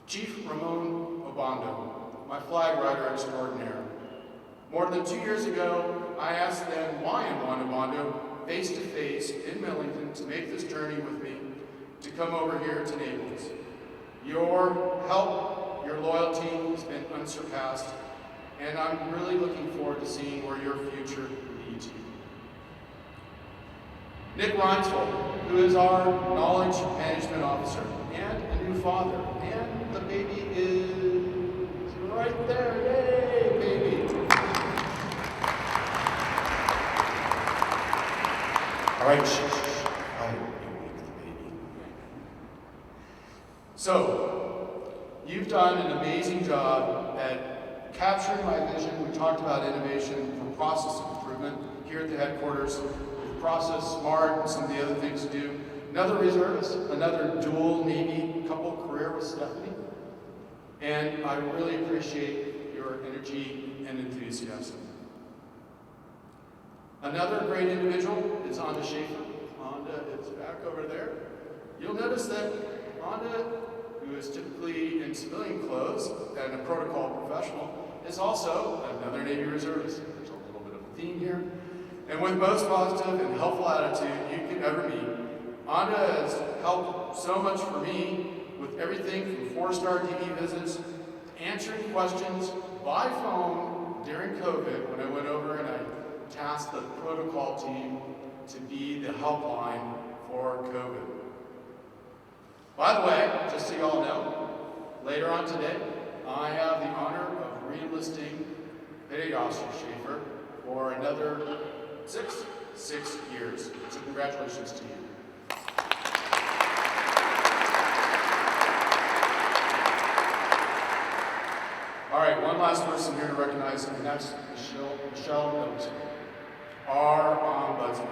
Chief Ramon Obando, my flag rider extraordinaire. More than 2 years ago, I asked then why in Juan Obando face-to-face in Millington to make this journey with me to come over here to Naples. Your help, your loyalty has been unsurpassed, and I'm really looking forward to seeing where your future leads you. Nick Reinsvold, who is our Knowledge Management Officer and a new father, and the baby is right there. Yay, baby! All right, I will wake the baby. So, you've done an amazing job at capturing my vision. We talked about innovation for process improvement here at the headquarters. Process Smart and some of the other things to do. Another reservist, another dual Navy couple career with Stephanie. And I really appreciate your energy and enthusiasm. Another great individual is Anda Schaefer. Anda is back over there. You'll notice that Anda, who is typically in civilian clothes and a protocol professional, is also another Navy reservist. There's a little bit of a theme here. And with most positive and helpful attitude you could ever meet, Anda has helped so much for me with everything from 4-star DV visits, answering questions by phone during COVID when I went over and I tasked the protocol team to be the helpline for COVID. By the way, just so you all know, later on today, I have the honor of re-enlisting Petty Officer Schaefer for another 6 years. So congratulations to you. All right, one last person here to recognize, and that's Michelle Middleton, our ombudsman.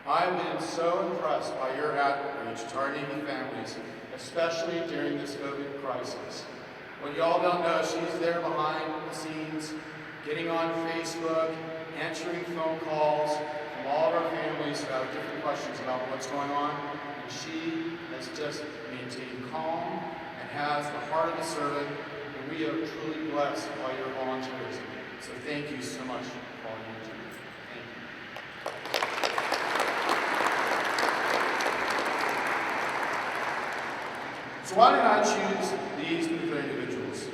I've been so impressed by your outreach to our Navy families, especially during this COVID crisis. What y'all don't know, she's there behind the scenes, getting on Facebook, answering phone calls from all of our families who have different questions about what's going on. And she has just maintained calm and has the heart of a servant, and we are truly blessed by your volunteerism. So thank you so much for all you do. Thank you. So why did I choose these particular individuals?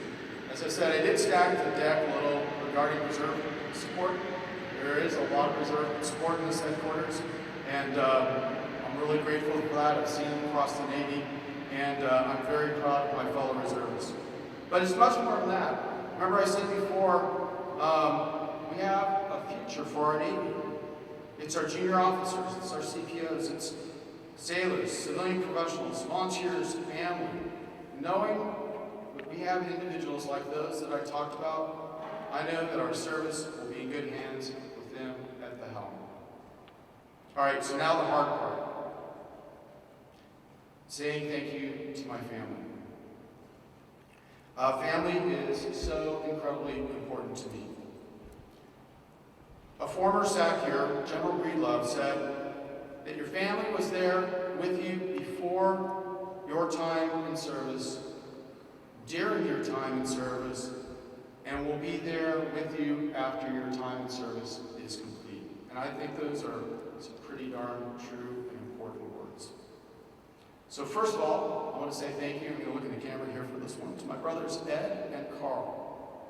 As I said, I did stack the deck a little regarding reserve support. There is a lot of reserve support in this headquarters, and I'm really grateful for that. I've seen them across the Navy, and I'm very proud of my fellow reservists. But it's much more than that. Remember I said before, we have a future for our Navy. It's our junior officers, it's our CPOs, it's sailors, civilian professionals, volunteers, family. Knowing with we have individuals like those that I talked about, I know that our service will be in good hands with them at the helm. All right, so now the hard part. Saying thank you to my family. Family is so incredibly important to me. A former SAC here, General Breedlove, said that your family was there with you before your time in service, during your time in service, and will be there with you after your time in service is complete. And I think those are some pretty darn true and important words. So first of all, I want to say thank you. I'm going to look in the camera here for this one. To my brothers Ed and Carl.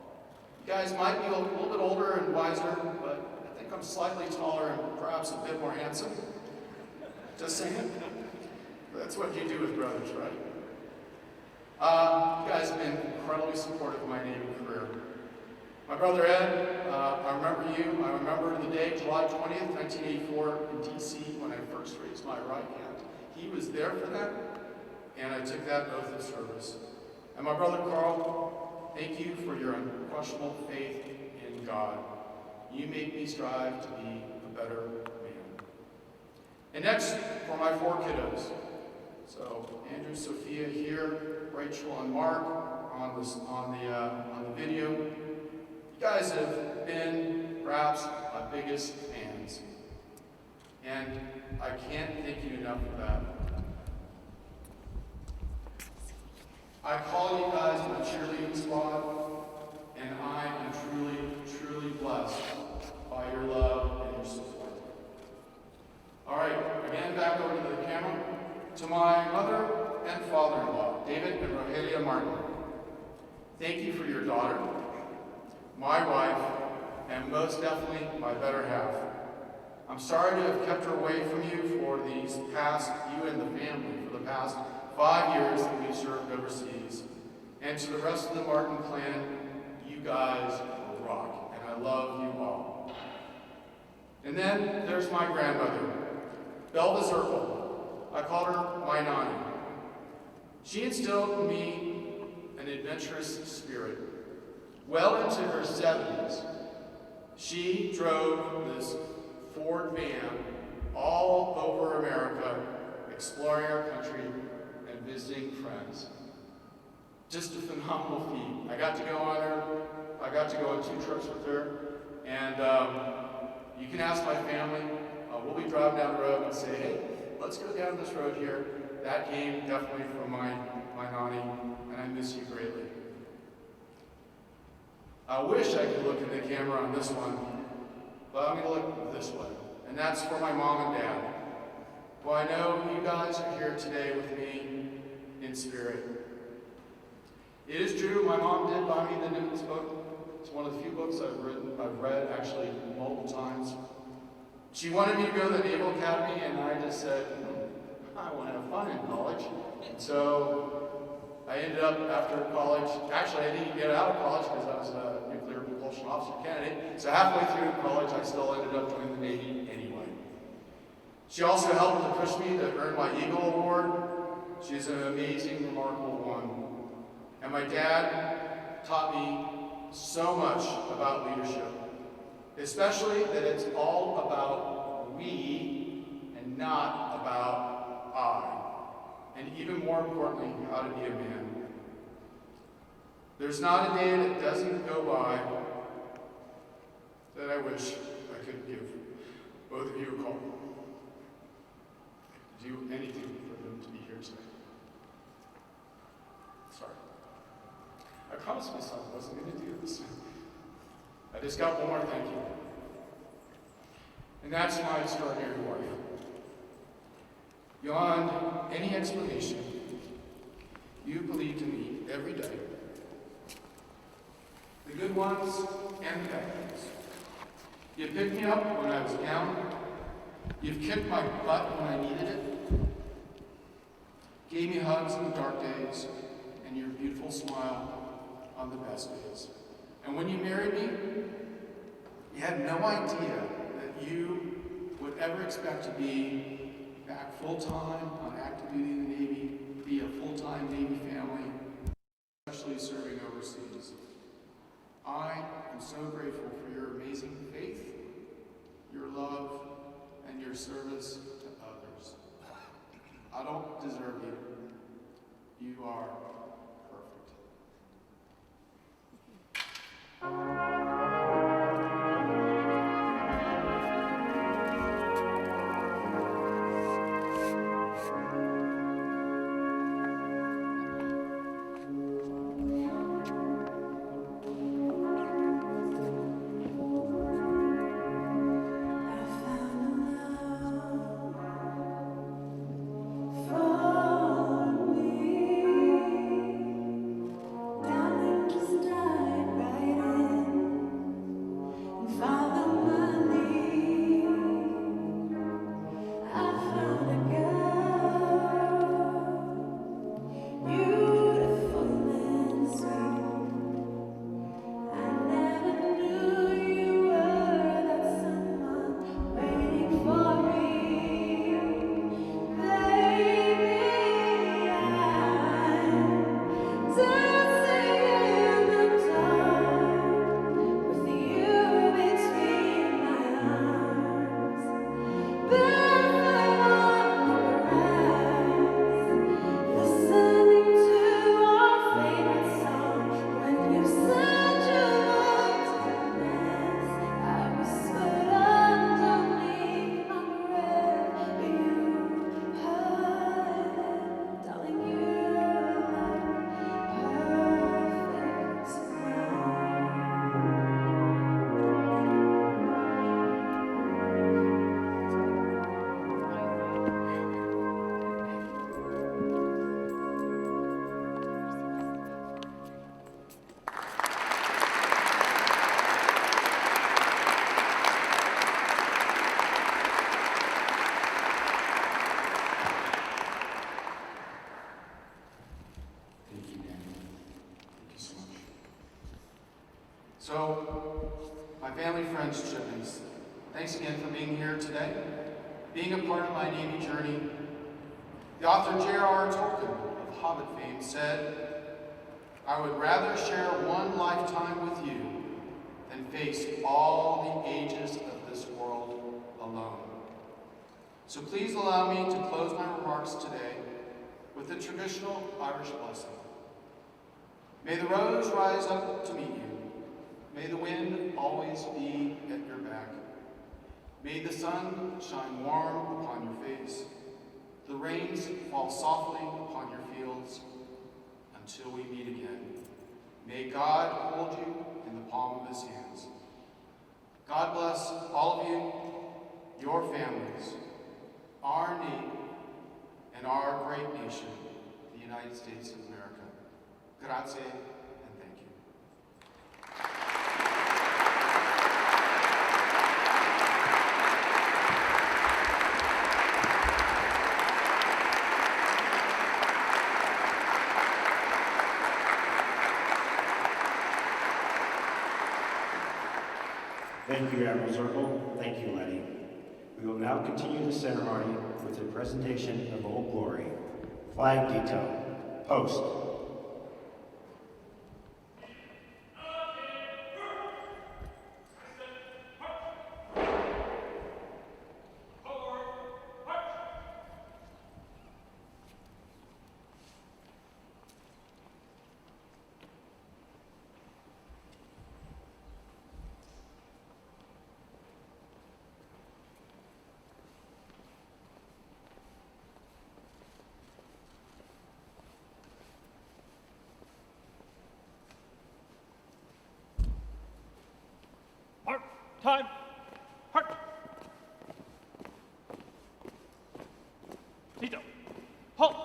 You guys might be a little bit older and wiser, but I think I'm slightly taller and perhaps a bit more handsome. Just saying. That's what you do with brothers, right? You guys have been incredibly supportive of my Navy career. My brother Ed, I remember you. I remember the day, July 20th, 1984 in D.C. when I first raised my right hand. He was there for that, and I took that oath of service. And my brother Carl, thank you for your unquestionable faith in God. You make me strive to be a better man. And next, for my 4 kiddos. So Andrew, Sophia here, Rachel, and Mark on the video. You guys have been perhaps my biggest fans, and I can't thank you enough for that. I call you guys my cheerleading squad, and I am truly, truly blessed by your love and your support. All right, again, back over to the camera. To my mother and father-in-law, David and Rogelia Martin, thank you for your daughter, my wife, and most definitely my better half. I'm sorry to have kept her away from you for these past, you and the family, for the past 5 years that we've served overseas. And to the rest of the Martin clan, you guys rock, and I love you all. And then there's my grandmother, Belva Zirkle. I called her my Nani. She instilled in me an adventurous spirit. Well into her 70s, she drove this Ford van all over America, exploring our country and visiting friends. Just a phenomenal feat. I got to go on 2 trips with her, and you can ask my family. We'll be driving down the road and say, hey, let's go down this road here. That came definitely from my Nani, and I miss you greatly. I wish I could look in the camera on this one, but I'm going to look this way. And that's for my mom and dad. Well, I know you guys are here today with me in spirit. It is true, my mom did buy me the Nimitz book. It's one of the few books I've read actually multiple times. She wanted me to go to the Naval Academy, and I just said, I want to have fun in college. And so I ended up after college, actually I didn't get out of college because I was a nuclear propulsion officer candidate. So halfway through college, I still ended up joining the Navy anyway. She also helped to push me to earn my Eagle Award. She's an amazing, remarkable one. And my dad taught me so much about leadership. Especially that it's all about we and not about I. And even more importantly, how to be a man. There's not a day that doesn't go by that I wish I could give both of you a call. Do anything for them to be here today. Sorry. I promised myself I wasn't going to do this. I just got one more thank you. And that's my extraordinary wife. Beyond any explanation, you believed in me every day. The good ones and the bad ones. You picked me up when I was down. You've kicked my butt when I needed it. Gave me hugs in the dark days and your beautiful smile on the best days. And when you married me, you had no idea that you would ever expect to be back full-time on active duty in the Navy, be a full-time Navy family, especially especially serving overseas. I am so grateful for your amazing faith, your love, and your service to others. I don't deserve you. You are perfect. So, my family, friends, chippies, thanks again for being here today, being a part of my Navy journey. The author J.R.R. Tolkien of Hobbit fame said, "I would rather share one lifetime with you than face all the ages of this world alone." So please allow me to close my remarks today with the traditional Irish blessing. May the rose rise up to meet you. May the wind always be at your back. May the sun shine warm upon your face. The rains fall softly upon your fields until we meet again. May God hold you in the palm of his hands. God bless all of you, your families, our Navy, and our great nation, the United States of America. Grazie, and thank you. Thank you, Admiral Zirkle. Thank you, Letty. We will now continue the ceremony with a presentation of Old Glory. Flag detail. Post. Mark, time, hark! Tito, halt!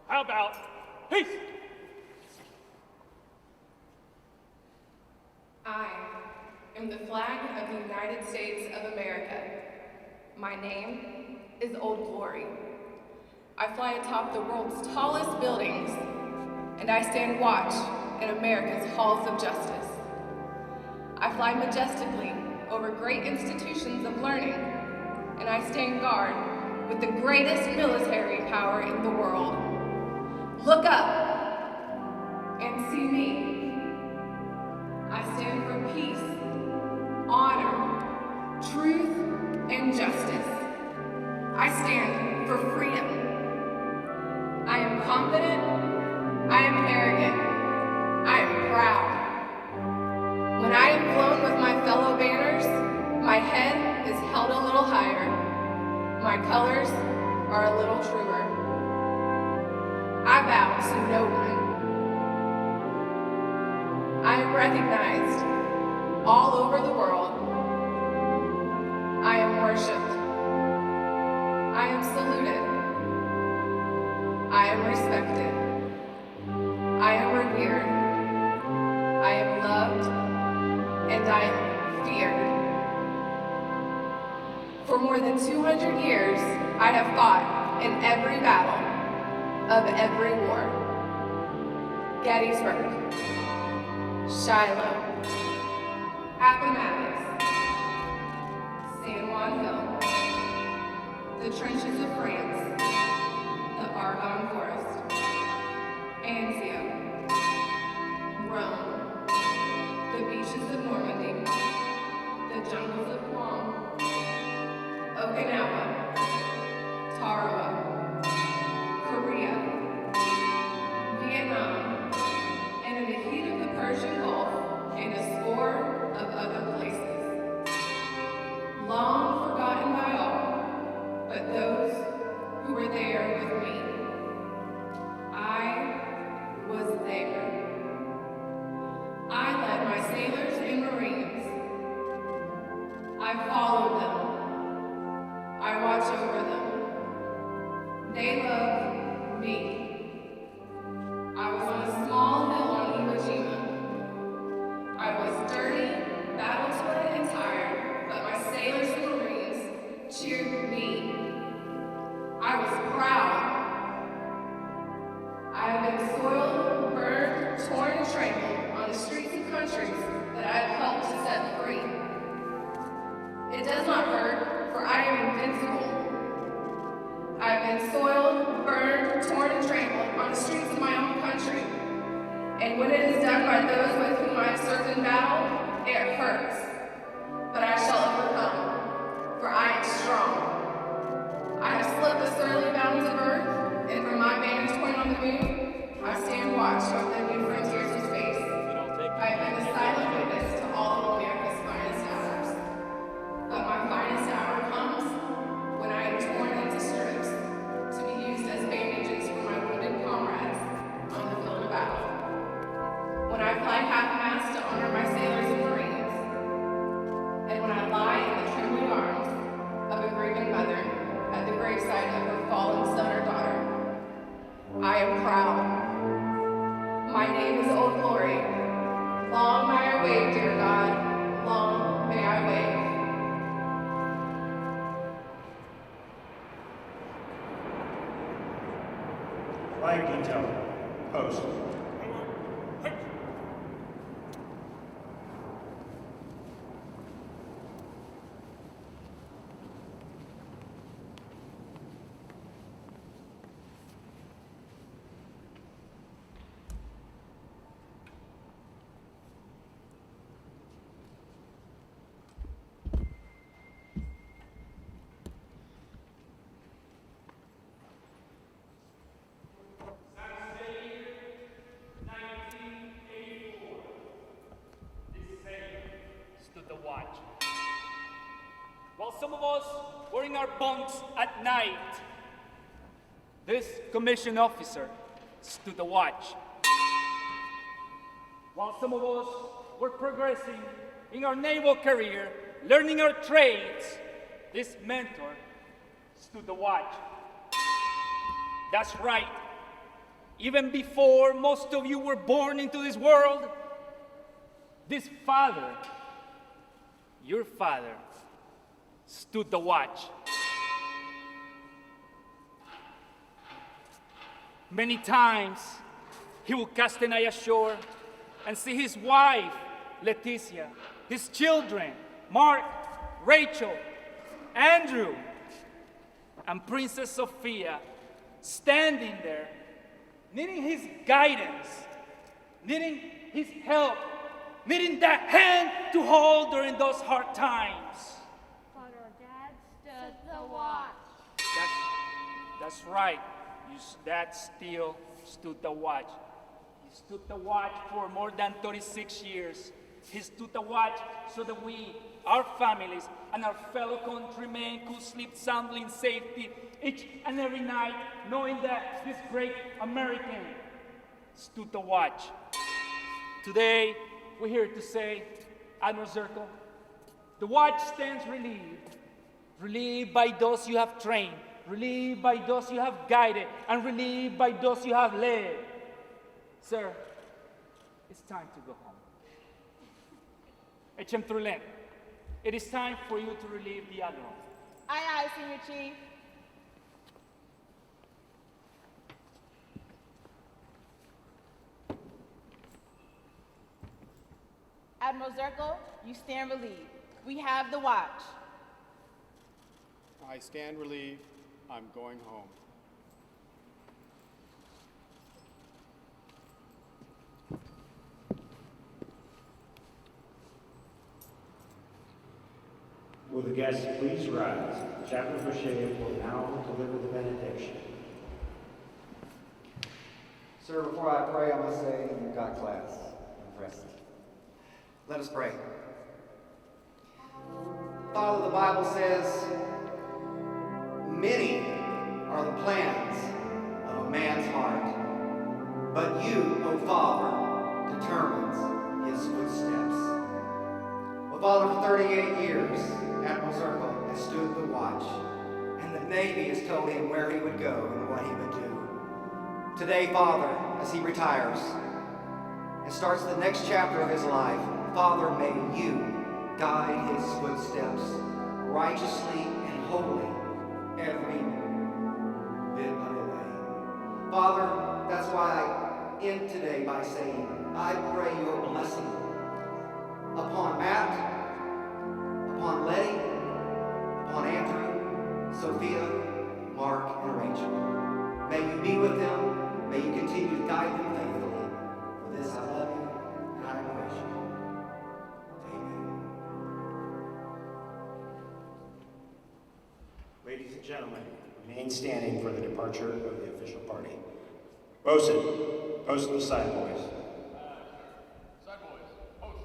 How about peace? I am the flag of the United States of America. My name is Old Glory. I fly atop the world's tallest buildings, and I stand watch in America's halls of justice. I fly majestically over great institutions of learning, and I stand guard with the greatest military power in the world. Look up, and see me. I stand for peace, honor, truth, and justice. I stand for freedom. I am confident. I am arrogant. I am proud. When I am flown with my fellow banners, my head is held a little higher. My colors are a little truer. I bow to no one. I am recognized all over the world. I am worshipped. I am saluted. I am respected. I am revered. I am loved. And I am feared. For more than 200 years, I have fought in every battle of every war. Gettysburg, Shiloh, Appomattox, San Juan Hill, the trenches of France, the Argonne Forest, Anzio, Rome, the beaches of Normandy, the jungles of Guam, Okinawa, Tarawa, Korea, Vietnam, and in the heat of the Persian Gulf, and a score of other places. Long forgotten by all, but those who were there with me. I was there. I led my sailors and Marines. I followed them. I watch over them. They love me. I was on a small hill on Iwo Jima. I was dirty, battle-torn, and tired, but my sailors and Marines cheered me. I was proud. I have been soiled, burned, torn, and trampled on the streets and countries that I have helped to set free. It does not hurt, for I am invincible. I have been soiled, burned, torn, and trampled on the streets of my own country. And when it is done by those with whom I have served in battle, it hurts. But I shall overcome, for I am strong. I have slipped the surly bounds of earth, and from my vantage point on the moon, I stand watch over the new frontiers of space. I have been the silent witness to all of America's finest hours. But my finest hour comes when I am torn into strips to be used as bandages for my wounded comrades on the field of battle. When I fly half-mast to honor my sailors and Marines, and when I lie in the trembling arms of a grieving mother at the graveside of her fallen son or daughter, I am proud. My name is Old Glory. Long may I wave, dear God. Long may I wave. Flag detail, post. The watch. While some of us were in our bunks at night, this commissioned officer stood the watch. While some of us were progressing in our naval career, learning our trades, this mentor stood the watch. That's right. Even before most of you were born into this world, this father, your father, stood the watch. Many times, he would cast an eye ashore and see his wife, Leticia, his children, Mark, Rachel, Andrew, and Princess Sophia, standing there, needing his guidance, needing his help, needing that hand to hold during those hard times. But our dad stood the watch. That's right. Dad still stood the watch. He stood the watch for more than 36 years. He stood the watch so that we, our families, and our fellow countrymen could sleep soundly in safety each and every night, knowing that this great American stood the watch. Today, we're here to say, Admiral Zirkle, the watch stands relieved by those you have trained, relieved by those you have guided, and relieved by those you have led. Sir, it's time to go home. HM Trulen, it is time for you to relieve the Admiral. Aye, aye, Senior Chief. Admiral Zirkle, you stand relieved. We have the watch. I stand relieved. I'm going home. Will the guests please rise? Chaplain Boucher will now deliver the benediction. Sir, before I pray, I must say you've got class. Impressive. Let us pray. Father, the Bible says, many are the plans of a man's heart, but you, O Father, determines his footsteps. Well, Father, for 38 years, Admiral Zirkle has stood the watch, and the Navy has told him where he would go and what he would do. Today, Father, as he retires and starts the next chapter of his life, Father, may you guide his footsteps righteously and holy every bit of the way. Father, that's why I end today by saying, I pray your blessing upon Matt, upon Letty, upon Andrew, Sophia, Mark, and Rachel. May you be with them. May you continue to guide them faithfully. For this I love you and I praise you. Amen. Ladies and gentlemen, remain standing for the departure of the official party. Bosun, post the side boys. Side boys, post.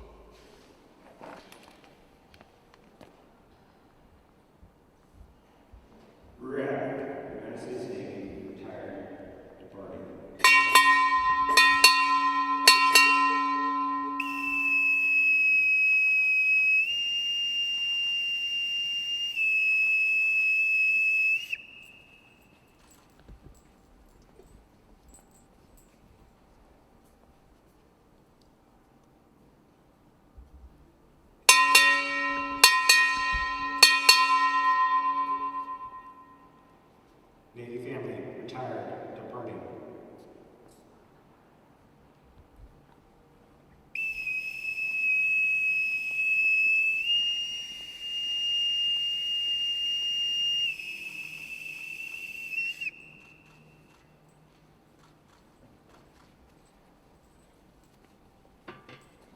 Rear Admiral, United States Navy, retired, departing. Navy family, retired, departing.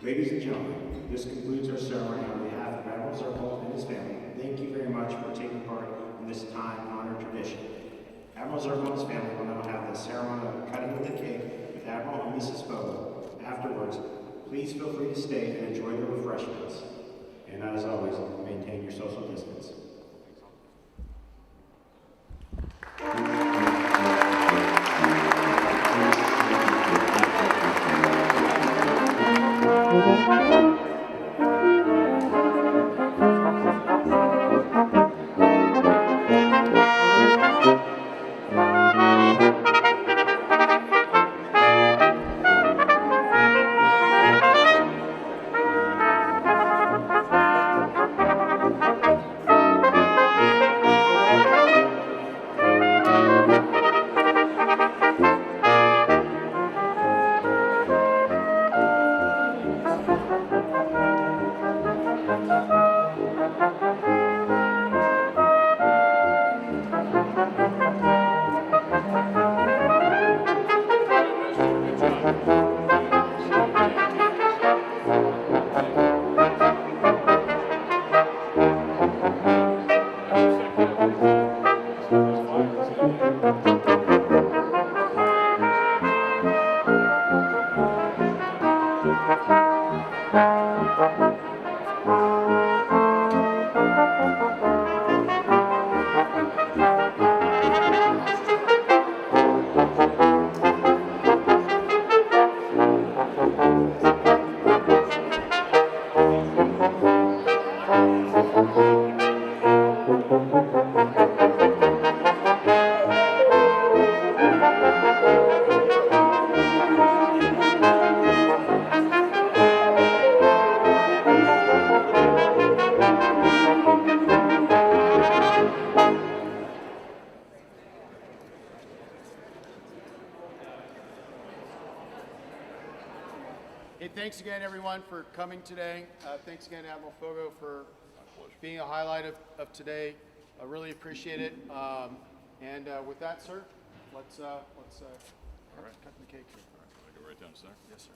Ladies and gentlemen, this concludes our ceremony on behalf of Admiral Zirkle and his family. Thank you very much for taking part in this time-honored tradition. Admiral Zirkle and his family will now have the ceremony of cutting of the cake with Admiral and Mrs. Bobo. Afterwards, please feel free to stay and enjoy the refreshments. And as always, maintain your social distance. thanks again, everyone, for coming today. Thanks again, Admiral Fogo, for being a highlight of today. I really appreciate it. And with that, sir, let's cut the cake here. All right, go right down, sir. Yes, sir.